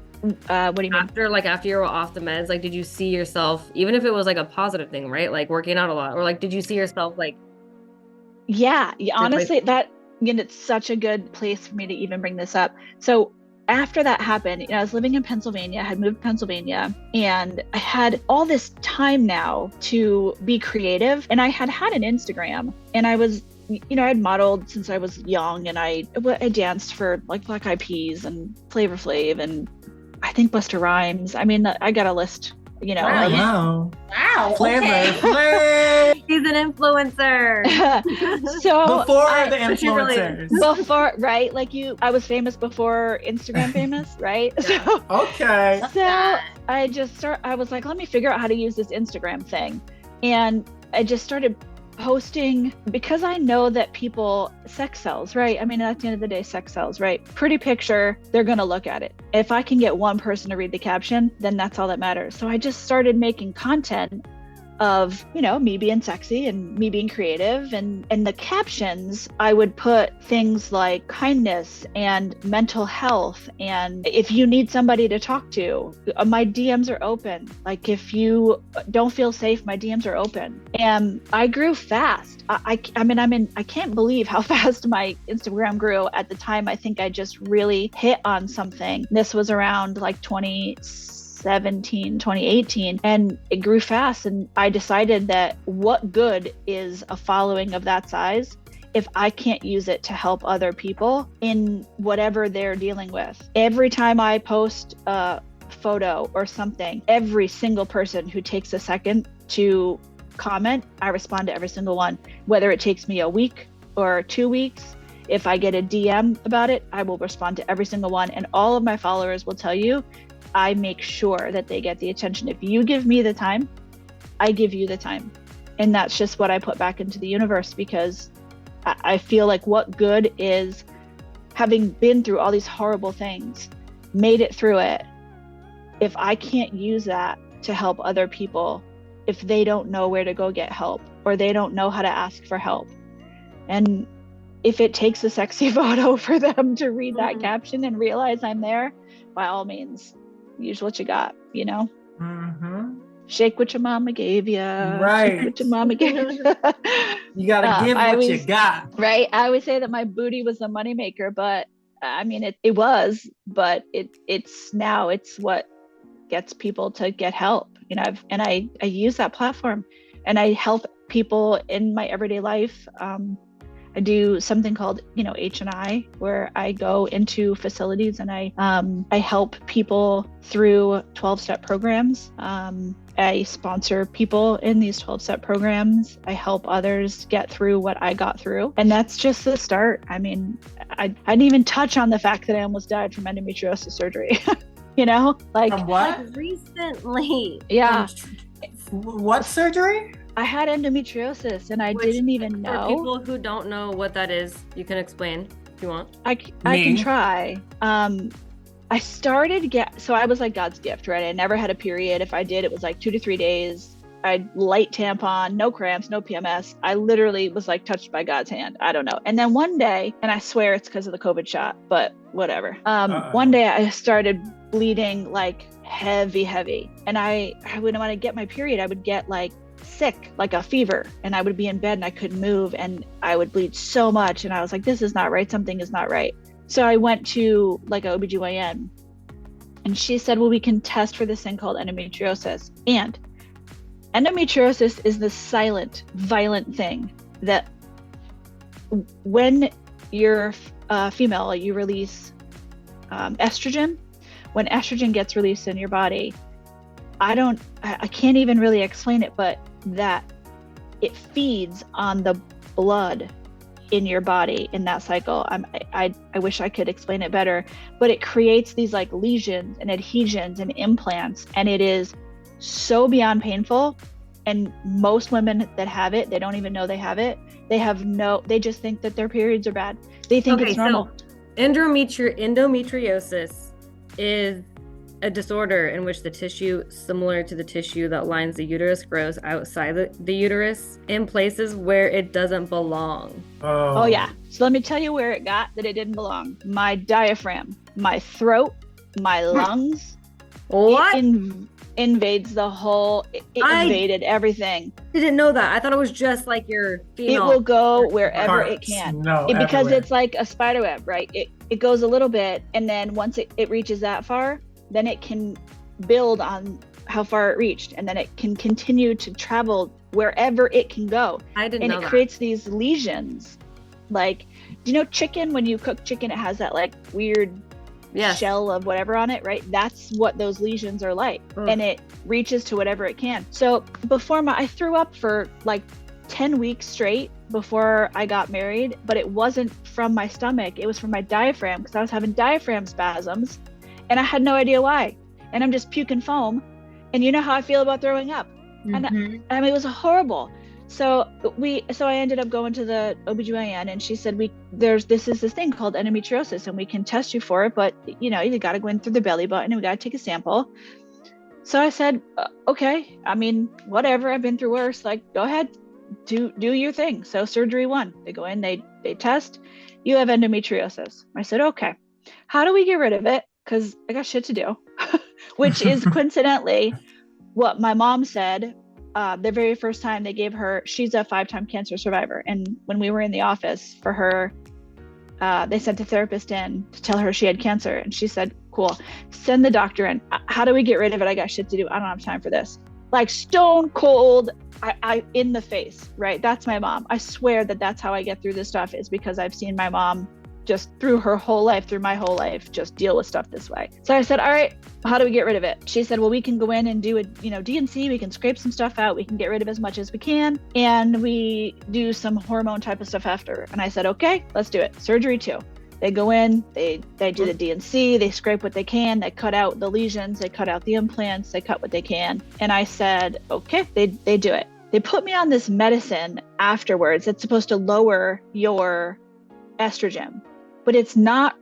What do you mean? After you were off the meds, like, did you see yourself, even if it was like a positive thing, right? Like working out a lot, or like, did you see yourself like? Yeah, honestly, it's such a good place for me to even bring this up. So after that happened, I was living in Pennsylvania, I had moved to Pennsylvania, and I had all this time now to be creative. And I had an Instagram, and I was, I had modeled since I was young, and I danced for like Black Eyed Peas and Flavor Flav and I think Busta Rhymes. I got a list, Wow. Flavor Flav. He's an influencer. So before the influencers. Before, right? Like I was famous before Instagram famous, right? So okay. So I was like, let me figure out how to use this Instagram thing. And I just started posting because I know that sex sells, right? At the end of the day, sex sells, right? Pretty picture, they're going to look at it. If I can get one person to read the caption, then that's all that matters. So I just started making content of, me being sexy and me being creative, and the captions, I would put things like kindness and mental health. And if you need somebody to talk to, my DMs are open. Like if you don't feel safe, my DMs are open. And I grew fast. I can't believe how fast my Instagram grew at the time. I think I just really hit on something. This was around like 2018, and it grew fast. And I decided that what good is a following of that size if I can't use it to help other people in whatever they're dealing with. Every time I post a photo or something, every single person who takes a second to comment, I respond to every single one, whether it takes me a week or 2 weeks. If I get a DM about it, I will respond to every single one. And all of my followers will tell you, I make sure that they get the attention. If you give me the time I give you the time. And that's just what I put back into the universe, because I feel like what good is having been through all these horrible things, made it through it, if I can't use that to help other people, if they don't know where to go get help, or they don't know how to ask for help. And if it takes a sexy photo for them to read that caption and realize I'm there, by all means, use what you got, you know? Shake what your mama gave you. Right. Shake what your mama gave you. You gotta give what you got. Right. I always say that my booty was the moneymaker, but I mean, it was, but it's now it's what gets people to get help. You know, I use that platform, and I help people in my everyday life. I do something called, H&I, where I go into facilities and I help people through 12-step programs. I sponsor people in these 12-step programs. I help others get through what I got through. And that's just the start. I mean, I didn't even touch on the fact that I almost died from endometriosis surgery. From what? Recently. Yeah. What surgery? I had endometriosis and I didn't even know. For people who don't know what that is, you can explain if you want. I can try. I started so I was like God's gift, right? I never had a period. If I did, it was like 2 to 3 days. I light tampon, no cramps, no PMS. I literally was like touched by God's hand. I don't know. And then one day, and I swear it's because of the COVID shot, but whatever. One day I started bleeding like heavy. And when I get my period, I would get like sick, like a fever, and I would be in bed and I couldn't move and I would bleed so much. And I was like, this is not right. Something is not right. So I went to like a OBGYN, and she said, well, we can test for this thing called endometriosis. And endometriosis is the silent, violent thing that when you're female, you release estrogen. When estrogen gets released in your body, I can't even really explain it, but that it feeds on the blood in your body in that cycle. I wish I could explain it better, but it creates these like lesions and adhesions and implants, and it is so beyond painful. And most women that have it, they don't even know they have it. They just think that their periods are bad. They think it's normal. So endometriosis is a disorder in which the tissue similar to the tissue that lines the uterus grows outside the uterus in places where it doesn't belong. Oh yeah. So let me tell you where it got that it didn't belong. My diaphragm, my throat, my lungs. What? It invades the whole, it invaded everything. Didn't know that. I thought it was just like your female. It will go wherever it can. Because everywhere. it's like a spider web, right? It goes a little bit, and then once it reaches that far, then it can build on how far it reached, and then it can continue to travel wherever it can go. I didn't know that. And it creates these lesions. Like, do you know chicken? When you cook chicken, it has that like weird shell of whatever on it, right? That's what those lesions are like. And it reaches to whatever it can. So before I threw up for like 10 weeks straight before I got married, but it wasn't from my stomach. It was from my diaphragm, because I was having diaphragm spasms and I had no idea why. And I'm just puking foam. And you know how I feel about throwing up. And I mean, it was horrible. So I ended up going to the OBGYN, and she said, this is this thing called endometriosis, and we can test you for it, but you got to go in through the belly button and we got to take a sample. So I said, okay, I mean, whatever, I've been through worse, like, go ahead, do your thing. So surgery 1, they go in, they test, you have endometriosis. I said, okay, how do we get rid of it? Because I got shit to do, which is coincidentally what my mom said. The very first time they gave her, she's a 5-time cancer survivor. And when we were in the office for her, they sent a therapist in to tell her she had cancer. And she said, cool, send the doctor in. How do we get rid of it? I got shit to do. I don't have time for this. Like stone cold, I in the face, right? That's my mom. I swear that's how I get through this stuff, is because I've seen my mom just through my whole life, just deal with stuff this way. So I said, all right, how do we get rid of it? She said, well, we can go in and do a, D&C, we can scrape some stuff out. We can get rid of as much as we can. And we do some hormone type of stuff after. And I said, okay, let's do it. Surgery 2. They go in, they do the DNC, they scrape what they can, they cut out the lesions, they cut out the implants, they cut what they can. And I said, okay, they do it. They put me on this medicine afterwards that's supposed to lower your estrogen, but it's not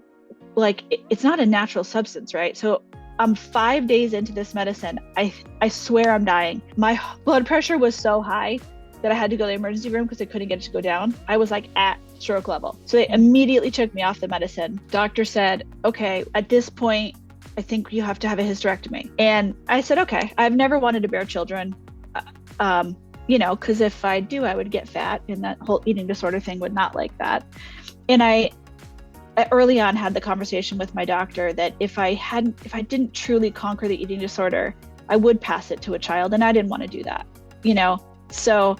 a natural substance, right? So I'm 5 days into this medicine. I swear I'm dying. My blood pressure was so high that I had to go to the emergency room because I couldn't get it to go down. I was like at stroke level. So they immediately took me off the medicine. Doctor said, okay, at this point, I think you have to have a hysterectomy. And I said, okay, I've never wanted to bear children. Because if I do, I would get fat, and that whole eating disorder thing would not like that. And I early on had the conversation with my doctor that if I didn't truly conquer the eating disorder, I would pass it to a child, and I didn't want to do that, So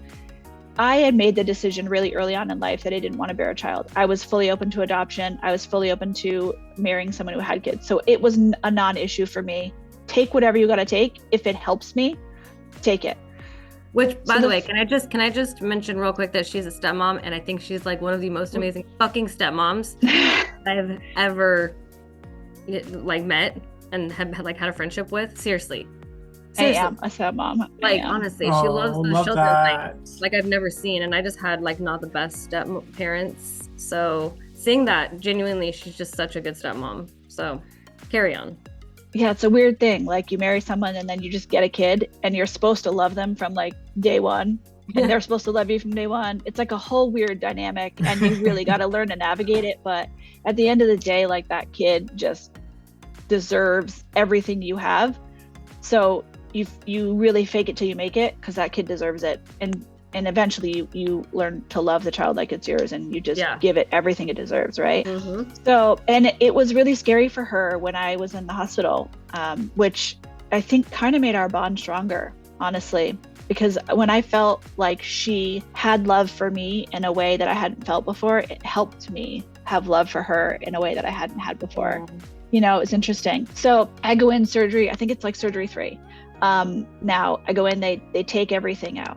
I had made the decision really early on in life that I didn't want to bear a child. I was fully open to adoption. I was fully open to marrying someone who had kids. So it was a non-issue for me. Take whatever you got to take. If it helps me, take it. Which, by the way, can I just mention real quick that she's a stepmom, and I think she's like one of the most amazing fucking stepmoms I've ever met and had a friendship with. Seriously. I am a stepmom. Honestly, she loves those children like I've never seen, and I just had not the best step parents. So seeing that, genuinely, she's just such a good stepmom. So carry on. Yeah, it's a weird thing. You marry someone and then you just get a kid, and you're supposed to love them from day one, and they're supposed to love you from day one. It's a whole weird dynamic, and you really got to learn to navigate it. But at the end of the day, that kid just deserves everything you have. So you really fake it till you make it, because that kid deserves it. And eventually you learn to love the child like it's yours, and you just give it everything it deserves, right? Mm-hmm. So, and it was really scary for her when I was in the hospital, which I think kind of made our bond stronger, honestly, because when I felt like she had love for me in a way that I hadn't felt before, it helped me have love for her in a way that I hadn't had before. It's interesting. So I go in surgery, I think it's surgery 3. Now I go in, they take everything out.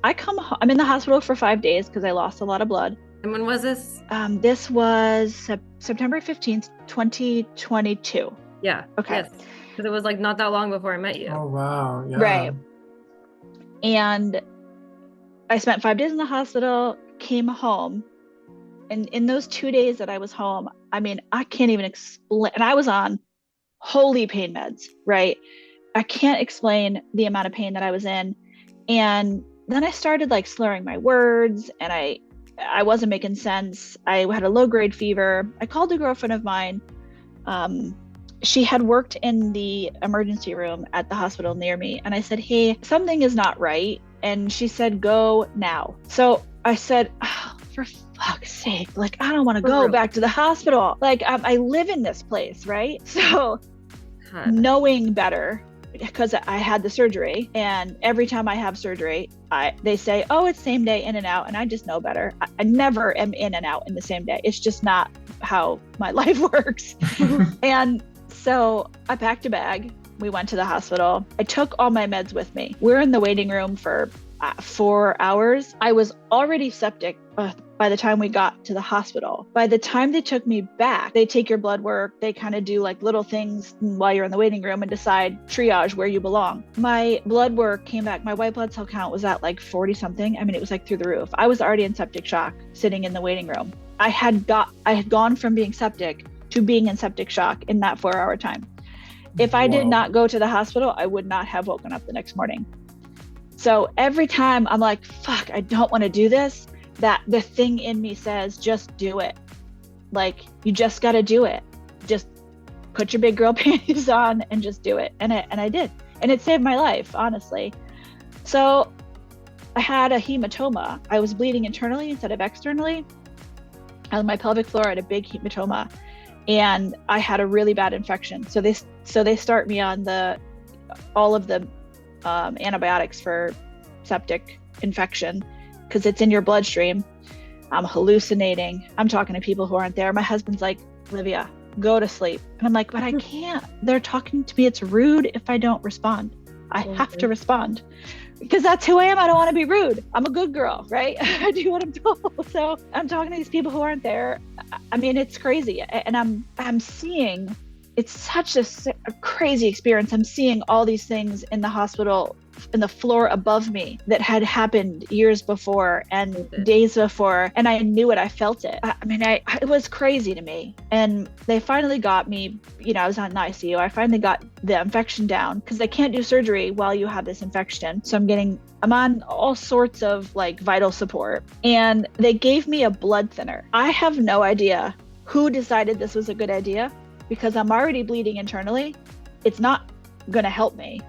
I come home, I'm in the hospital for 5 days because I lost a lot of blood. And when was this? This was September 15th, 2022. Yeah. Okay. Yes. Because it was not that long before I met you. Oh, wow. Yeah. Right. And I spent 5 days in the hospital, came home. And in those 2 days that I was home, I can't even explain. And I was on holy pain meds, right? I can't explain the amount of pain that I was in. And then I started slurring my words, and I wasn't making sense. I had a low grade fever. I called a girlfriend of mine. She had worked in the emergency room at the hospital near me. And I said, hey, something is not right. And she said, go now. So I said, oh, for fuck's sake, I don't want to go back to the hospital. I live in this place, right? So knowing better, because I had the surgery, and every time I have surgery, they say, oh, it's same day in and out. And I just know better. I never am in and out in the same day. It's just not how my life works. And so I packed a bag. We went to the hospital. I took all my meds with me. We're in the waiting room for 4 hours. I was already septic by the time we got to the hospital. By the time they took me back, they take your blood work. They kind of do little things while you're in the waiting room and decide triage where you belong. My blood work came back. My white blood cell count was at 40 something. It was through the roof. I was already in septic shock sitting in the waiting room. I had gone from being septic to being in septic shock in that 4 hour time. If I did not go to the hospital, I would not have woken up the next morning. So every time I'm like, fuck, I don't want to do this, that the thing in me says, just do it. You just got to do it. Just put your big girl panties on and just do it. And I did. And it saved my life, honestly. So I had a hematoma. I was bleeding internally instead of externally. On my pelvic floor, I had a big hematoma, and I had a really bad infection. So they start me on all of the antibiotics for septic infection, because it's in your bloodstream. I'm hallucinating. I'm talking to people who aren't there. My husband's like, Livia, go to sleep. And I'm like, but I can't. They're talking to me. It's rude if I don't respond. I have to respond. because that's who I am. I don't want to be rude. I'm a good girl, right? I do what I'm told. So I'm talking to these people who aren't there. I mean, it's crazy. And I'm seeing, it's such a crazy experience. I'm seeing all these things in the hospital, in the floor above me, that had happened years before and days before. And I knew it. I felt it. I mean, it was crazy to me. And they finally got me, I was on the ICU. I finally got the infection down because they can't do surgery while you have this infection. So I'm on all sorts of like vital support. And they gave me a blood thinner. I have no idea who decided this was a good idea because I'm already bleeding internally. It's not going to help me.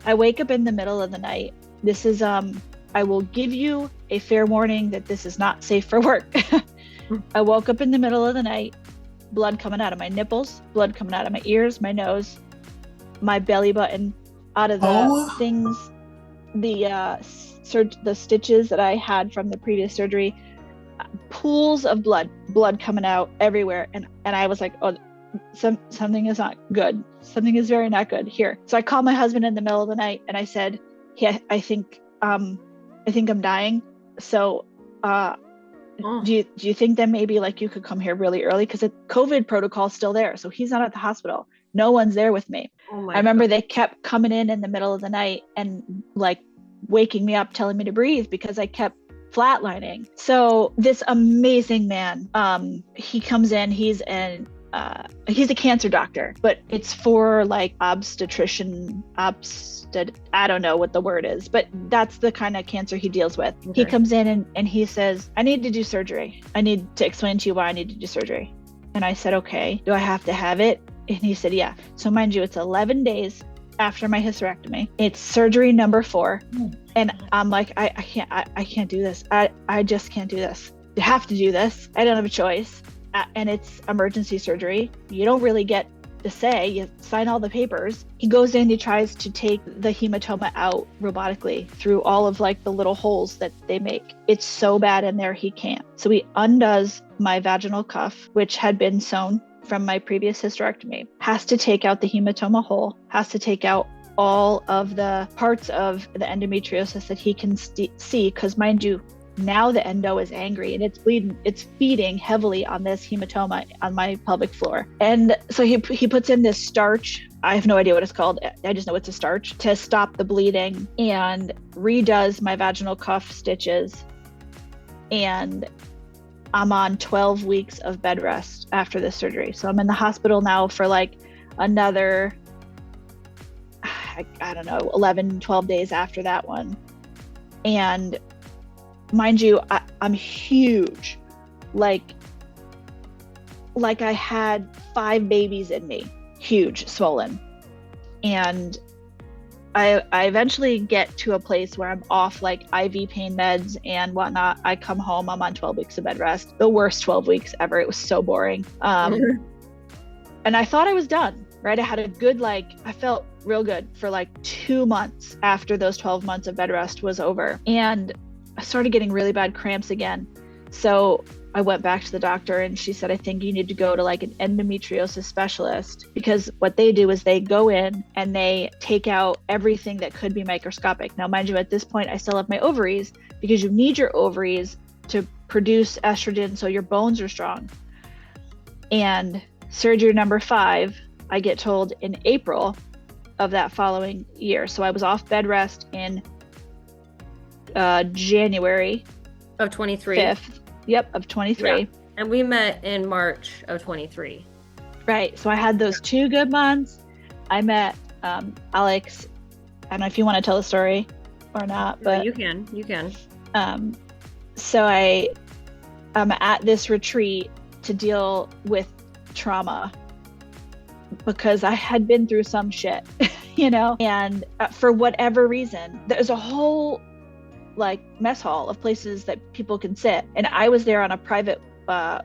I wake up in the middle of the night. This is, I will give you a fair warning that this is not safe for work. I woke up in the middle of the night, blood coming out of my nipples, blood coming out of my ears, my nose, my belly button, out of the things, the stitches that I had from the previous surgery, pools of blood coming out everywhere. And I was like, oh, something is not good. Something is very not good here. So I called my husband in the middle of the night and I said, yeah, I think I'm dying. So, do you think that maybe like you could come here really early? Cause the COVID protocol is still there. So he's not at the hospital. No one's there with me. I remember they kept coming in the middle of the night and like waking me up, telling me to breathe because I kept flatlining. So this amazing man, he comes in, he's a cancer doctor, but it's for like obstetrician, I don't know what the word is, but that's the kind of cancer he deals with. Okay. He comes in and he says, I need to do surgery. I need to explain to you why I need to do surgery. And I said, okay, do I have to have it? And he said, yeah. So mind you, it's 11 days after my hysterectomy. It's surgery number 4. And I'm like, I can't do this. I just can't do this. You have to do this. I don't have a choice. And it's emergency surgery. You don't really get to say, you sign all the papers. He goes in, he tries to take the hematoma out robotically through all of like the little holes that they make. It's so bad in there, he can't. So he undoes my vaginal cuff, which had been sewn from my previous hysterectomy, has to take out the hematoma hole, has to take out all of the parts of the endometriosis that he can see, because mind you, now the endo is angry and it's bleeding. It's feeding heavily on this hematoma on my pelvic floor. And so he puts in this starch. I have no idea what it's called. I just know it's a starch to stop the bleeding, and redoes my vaginal cuff stitches. And I'm on 12 weeks of bed rest after this surgery. So I'm in the hospital now for like another, I don't know, 11, 12 days after that one. And mind you, I'm huge, like I had 5 babies in me, huge, swollen. And I eventually get to a place where I'm off like IV pain meds and whatnot. I come home, I'm on 12 weeks of bed rest, the worst 12 weeks ever. It was so boring. And I thought I was done, right? I had a good, I felt real good for like 2 months after those 12 months of bed rest was over. And I started getting really bad cramps again. So I went back to the doctor and she said, I think you need to go to like an endometriosis specialist, because what they do is they go in and they take out everything that could be microscopic. Now, mind you, at this point, I still have my ovaries, because you need your ovaries to produce estrogen so your bones are strong. And surgery number 5, I get told in April of that following year. So I was off bed rest in January of 23. 5th. Yep, of 23. Yeah. And we met in March of 23. Right. So I had those 2 good months. I met Alex. I don't know if you want to tell the story or not, but you can. So I'm at this retreat to deal with trauma, because I had been through some shit, and for whatever reason, there's a whole mess hall of places that people can sit. And I was there on a private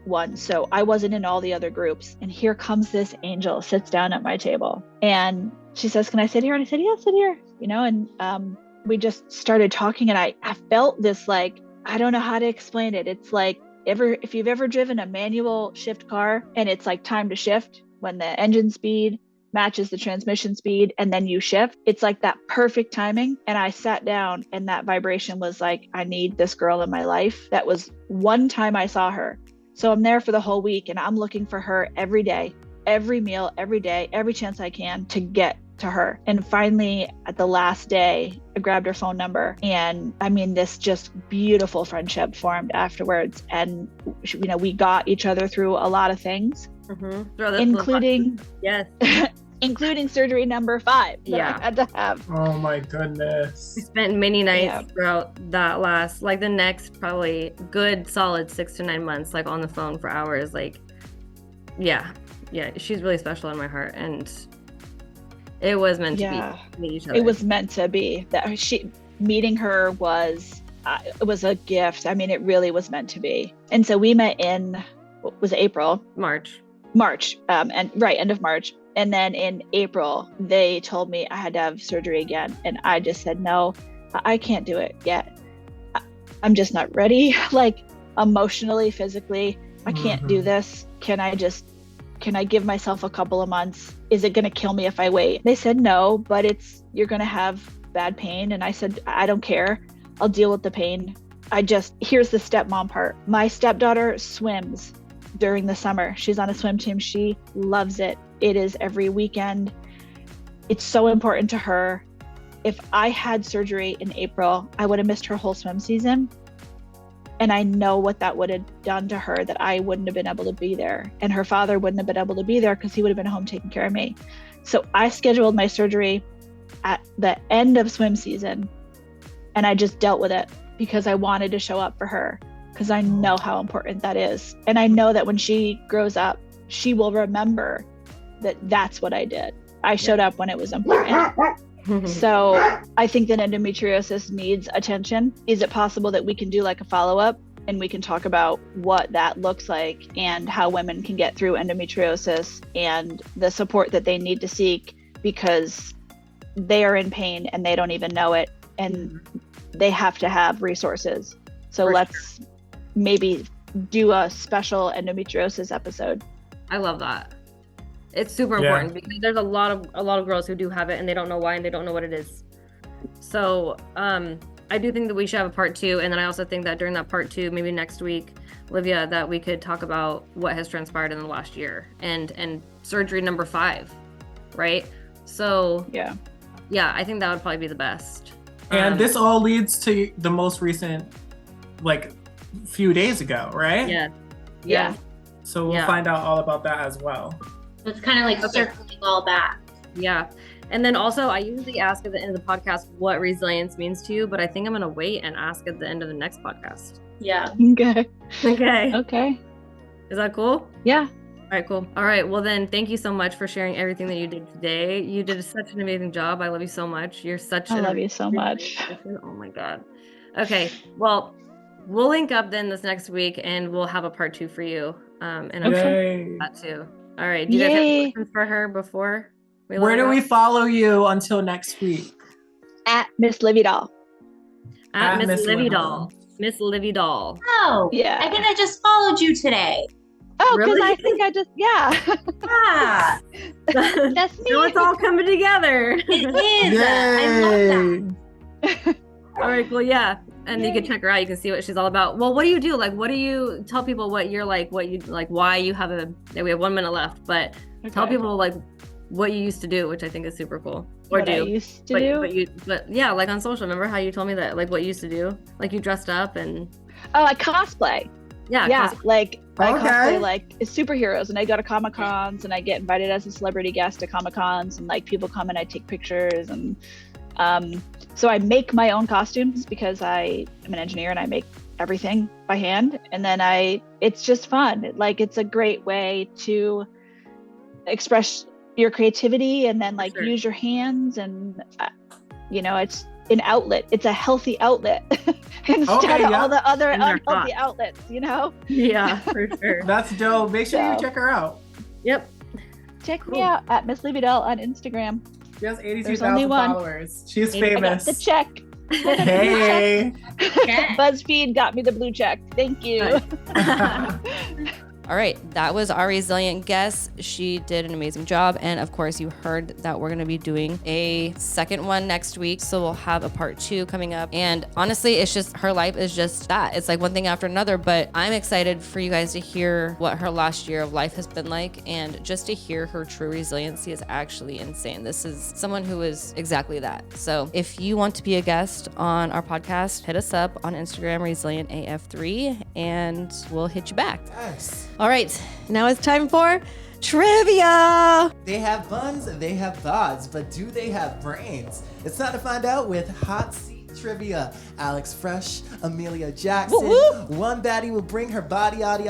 one. So I wasn't in all the other groups. And here comes this angel, sits down at my table. And she says, can I sit here? And I said, yeah, sit here, and we just started talking. And I felt this, I don't know how to explain it. It's like, if you've ever driven a manual shift car and it's like time to shift when the engine speed matches the transmission speed and then you shift. It's like that perfect timing. And I sat down and that vibration was like, I need this girl in my life. That was one time I saw her. So I'm there for the whole week and I'm looking for her every day, every meal, every day, every chance I can to get to her. And finally, at the last day, I grabbed her phone number, and I mean, this just beautiful friendship formed afterwards. And we got each other through a lot of things, including including surgery number 5 that I had to have. Oh my goodness! We spent many nights throughout that last, like the next probably good solid 6 to 9 months, like on the phone for hours. Like, yeah, she's really special in my heart, and it was meant to be meet each other. It was meant to be. That meeting her was it was a gift. I mean, it really was meant to be. And so we met in, what was it, April? March, end of March. And then in April, they told me I had to have surgery again. And I just said, no, I can't do it yet. I'm just not ready. Like emotionally, physically, I can't do this. Can I give myself a couple of months? Is it going to kill me if I wait? They said, no, but you're going to have bad pain. And I said, I don't care. I'll deal with the pain. Here's the stepmom part. My stepdaughter swims during the summer. She's on a swim team. She loves it. It is every weekend. It's so important to her. If I had surgery in April, I would have missed her whole swim season. And I know what that would have done to her, that I wouldn't have been able to be there. And her father wouldn't have been able to be there because he would have been home taking care of me. So I scheduled my surgery at the end of swim season. And I just dealt with it because I wanted to show up for her, because I know how important that is. And I know that when she grows up, she will remember that that's what I did. I showed up when it was important. So I think that endometriosis needs attention. Is it possible that we can do like a follow-up and we can talk about what that looks like and how women can get through endometriosis and the support that they need to seek, because they are in pain and they don't even know it, and they have to have resources. So let's maybe do a special endometriosis episode. I love that. It's super important because there's a lot of girls who do have it and they don't know why and they don't know what it is. So I do think that we should have a part 2, and then I also think that during that part 2, maybe next week, Livia, that we could talk about what has transpired in the last year and surgery number 5, right? So yeah, I think that would probably be the best. And this all leads to the most recent, like, few days ago, right? Yeah. So we'll find out all about that as well. It's kind of like circling all back. Yeah. And then also, I usually ask at the end of the podcast what resilience means to you, but I think I'm going to wait and ask at the end of the next podcast. Yeah. Okay. Is that cool? Yeah. All right, cool. All right. Well, then, thank you so much for sharing everything that you did today. You did such an amazing job. I love you so much. You're such I love you so much. Oh my God. Okay. Well, we'll link up then this next week and we'll have a part 2 for you. And I'm sure that too. All right. Do you guys have questions for her before we Where do we follow you until next week? At Misslividoll. At Misslividoll. Misslividoll. Oh, yeah. I think I just followed you today. Oh, because I think I just, That's me. So it's all coming together. It is. I love that. All right, well, yeah. And you can check her out. You can see what she's all about. Well, what do you do? Like, what do you tell people what you're like, what you like, why you have we have 1 minute left, but tell people like what you used to do, which I think is super cool. Or what do. I used to do? But yeah, like on social, remember how you told me that, like what you used to do? Like you dressed up and. Oh, I cosplay. Yeah, like I cosplay like superheroes, and I go to Comic-Cons and I get invited as a celebrity guest to Comic-Cons, and like people come and I take pictures, and so I make my own costumes because I am an engineer and I make everything by hand, and then it's just fun. It's a great way to express your creativity and then like use your hands, and it's an outlet. It's a healthy outlet instead of all the other unhealthy outlets, Yeah, for sure. That's dope. Make sure you check her out. Yep. Check me out at Misslividoll on Instagram. She has 82,000 followers. She's famous. I got the check. Hey. BuzzFeed got me the blue check. Thank you. All right, that was our resilient guest. She did an amazing job. And of course, you heard that we're gonna be doing a second one next week. So we'll have a part 2 coming up. And honestly, it's just, her life is just that. It's like one thing after another, but I'm excited for you guys to hear what her last year of life has been like. And just to hear her true resiliency is actually insane. This is someone who is exactly that. So if you want to be a guest on our podcast, hit us up on Instagram, resilientaf3, and we'll hit you back. Yes. All right, now it's time for trivia. They have buns and they have bods, but do they have brains? It's time to find out with Hot Seat Trivia. Alex Fresh, Emelia Jackson. Woo-woo. One baddie will bring her body out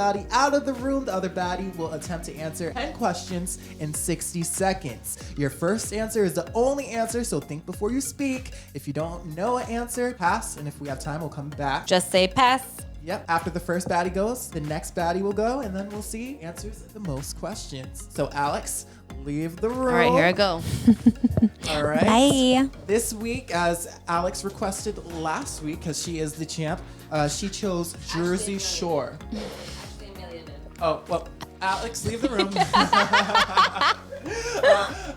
of the room. The other baddie will attempt to answer 10 questions in 60 seconds. Your first answer is the only answer, so think before you speak. If you don't know an answer, pass, and if we have time, we'll come back. Just say pass. Yep, after the first baddie goes, the next baddie will go, and then we'll see answers the most questions. So Alex, leave the room. All right, here I go. All right. Bye. This week, as Alex requested last week, because she is the champ, she chose Jersey Shore. Oh, well, Alex, leave the room.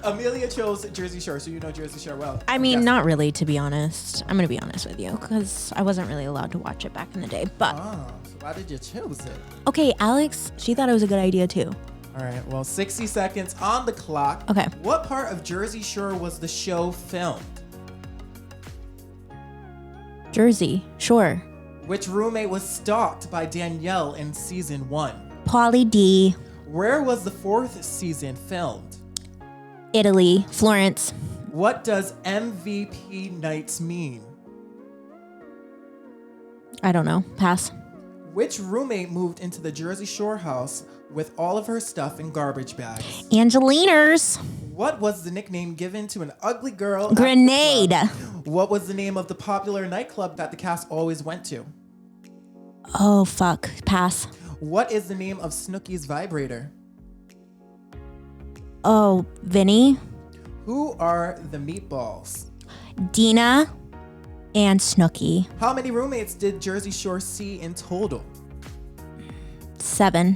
Amelia chose Jersey Shore, so you know Jersey Shore well. I mean, Yes. not really, to be honest. I'm going to be honest with you because I wasn't really allowed to watch it back in the day. But, Oh, so why did you choose it? okay, Alex, she thought it was a good idea too. All right, well, 60 seconds on the clock. Okay. What part of Jersey Shore was the show filmed? Jersey, sure. Which roommate was stalked by Danielle in season 1? Pauly D, Where was the 4th season filmed? Italy, Florence. What does MVP nights mean? I don't know. Pass. Which roommate moved into the Jersey Shore house with all of her stuff in garbage bags? Angeliners, What was the nickname given to an ugly girl? at the Grenade. club? What was the name of the popular nightclub that the cast always went to? Oh, fuck. Pass. What is the name of Snooki's vibrator? Oh, Vinny, Who are the meatballs? Dina, and Snooki. How many roommates did Jersey Shore see in total? 7.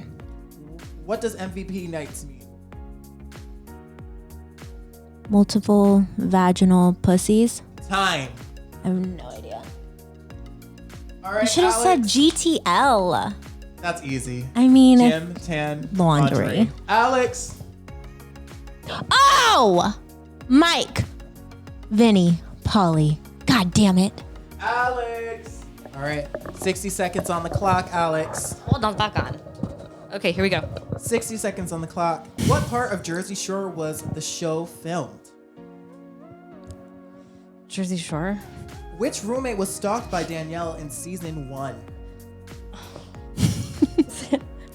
What does MVP nights mean? Multiple vaginal pussies. Time. I have no idea. All right, You should have said Alex. GTL. That's easy. I mean, Gym, tan, Laundry. Alex. oh! Mike, Vinny, Polly. God damn it. Alex. All right, 60 seconds on the clock, Alex. Hold on, back on. Okay, here we go. 60 seconds on the clock. What part of Jersey Shore was the show filmed? Jersey Shore. Which roommate was stalked by Danielle in season 1?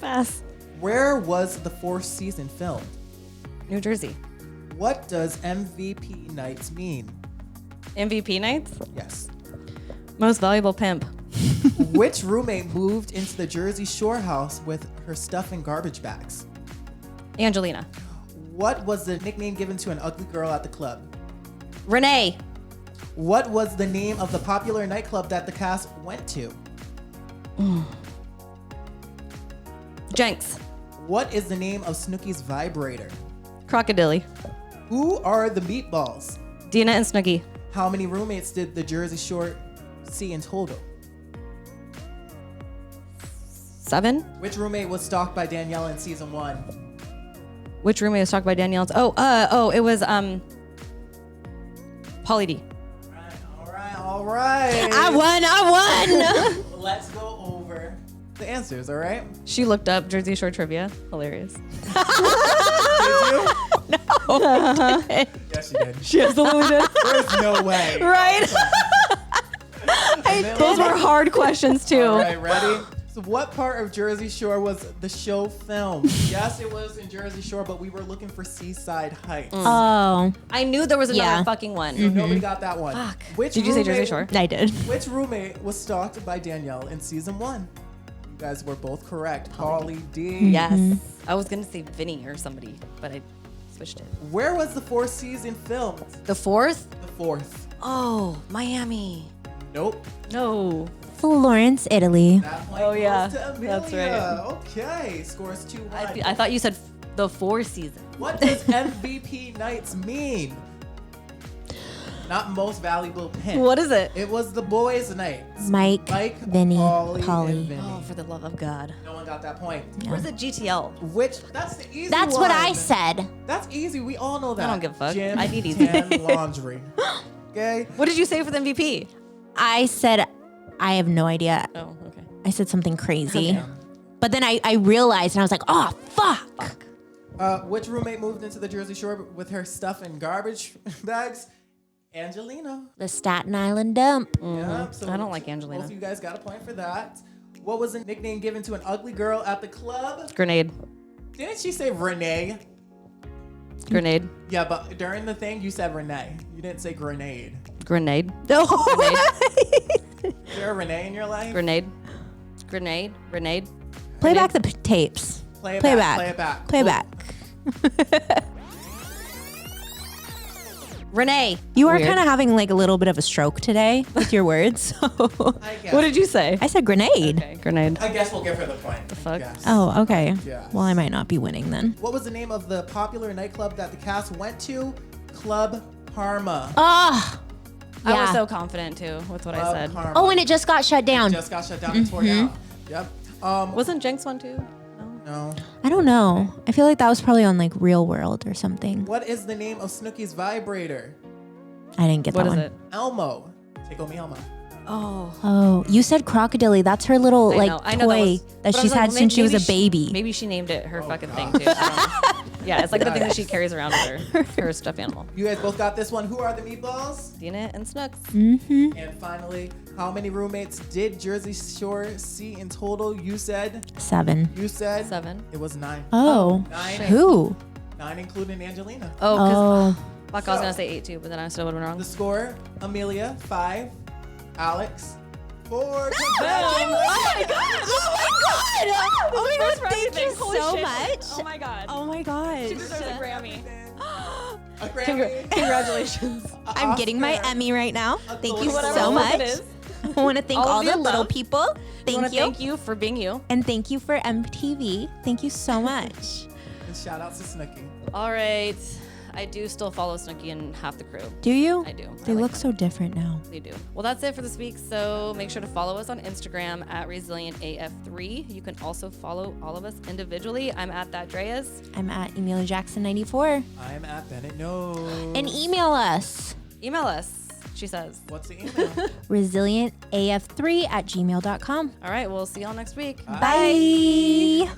Pass. Where was the 4th season filmed? New Jersey. What does MVP nights mean? MVP nights. Yes. Most valuable pimp. Which roommate moved into the Jersey Shore house with her stuff in garbage bags? Angelina. What was the nickname given to an ugly girl at the club? Renee. What was the name of the popular nightclub that the cast went to? Jenks. What is the name of Snooki's vibrator? Crocodile. Who are the meatballs? Dina and Snooki. How many roommates did the Jersey Shore see in total? 7. Which roommate was stalked by Danielle in season 1? Which roommate was talked by Danielle? It was Pauly D. All right. I won. Let's go over the answers, all right? She looked up Jersey Shore trivia. Hilarious. Did you? Yes, you did. She absolutely did. There's no way. Right? Those were hard questions too. All right, ready? So what part of Jersey Shore was the show filmed? Yes, it was in Jersey Shore, but we were looking for Seaside Heights. Oh, I knew there was another Yeah. fucking one. So nobody got that one. Fuck. Which Did you say Jersey roommate- Shore? I did. Which roommate was stalked by Danielle in season 1? You guys were both correct. Pauly D. Yes. I was gonna say Vinny or somebody, but I switched it. Where was the 4th season filmed? The 4th? The 4th. Oh, Miami. Nope. No. Florence, Italy. That point Oh, yeah. goes to Emelia. That's right. Okay, scores 2-1. I thought you said the 4 seasons. What does MVP nights mean? Not most valuable pin. What is it? It was the boys' nights. Mike, Vinny, Polly, Polly. and Vinny. Oh, for the love of God. No one got that point. Where's the GTL? Which, that's the easy That's one. what I said. That's easy. We all know that. I don't give a fuck. Gym, I need easy. tan, laundry. Okay? What did you say for the MVP? I said, I have no idea. Oh, okay. I said something crazy. Okay. But then I realized and I was like, oh, fuck. Which roommate moved into the Jersey Shore with her stuff in garbage bags? Angelina. The Staten Island dump. Yeah, so I don't like Angelina. Both of you guys got a point for that. What was a nickname given to an ugly girl at the club? Grenade. Didn't she say Renee? Grenade. Yeah, but during the thing, you said Renee. You didn't say grenade. Grenade. No. Is there a Renee in your life? Grenade. Grenade. Grenade. Play back the tapes. Play it Play back. back. Play it back. Play Well, back. Renee. You are Weird. kind of having like a little bit of a stroke today with your words. I guess. What did you say? I said grenade. Okay, grenade. I guess we'll give her the point. The fuck? Oh, okay. Yes. Well, I might not be winning then. What was the name of the popular nightclub that the cast went to? Club Karma. Oh, I was yeah. so confident too with what I Club said. Karma. Oh, and it just got shut down. Just got shut down and tore down. Yep. Wasn't Jenks one too? No. No. I don't know. I feel like that was probably on like Real World or something. What is the name of Snooki's vibrator? I didn't get What that is one. it? Elmo. Tickle me Elmo. Oh. Oh, you said crocodile. That's her little I like know. toy I know that was, that but I she's was like, had well, since she was maybe a baby. Maybe she named it her fucking God. thing too. I don't know. Yeah, it's like the thing that she carries around with her stuffed animal. You guys both got this one. Who are the meatballs? Dina and Snooks. Mm-hmm. And finally, how many roommates did Jersey Shore see in total? You said 7. You said 7. It was 9. Oh, 9. who? 9 including Angelina. Oh, because Oh, fuck, I was gonna say 8 too, but then I still would have been wrong. The score: Emelia 5, Alex 4. Oh my god! Oh my First god! Thank thing. you Holy so shit. much. Oh my god. Oh my gosh. She deserves a Grammy. A Grammy. Congratulations. I'm getting my Oscar. Emmy right now. Thank you Whatever so it much. is. I want to thank All all of the the little above. people. Thank wanna you. Thank you for being you. And thank you for MTV. Thank you so much. And shout out to Snooki. All right. I do still follow Snooki and half the crew. Do you? I do. They I like look them. so different now. They do. Well, that's it for this week. So make sure to follow us on Instagram at ResilientAF3. You can also follow all of us individually. I'm at That Dreas. I'm at Emelia Jackson 94. I'm at BennettKnows. And email us. Email us, she says. What's the email? resilientaf3@gmail.com. All right. We'll see y'all next week. Bye.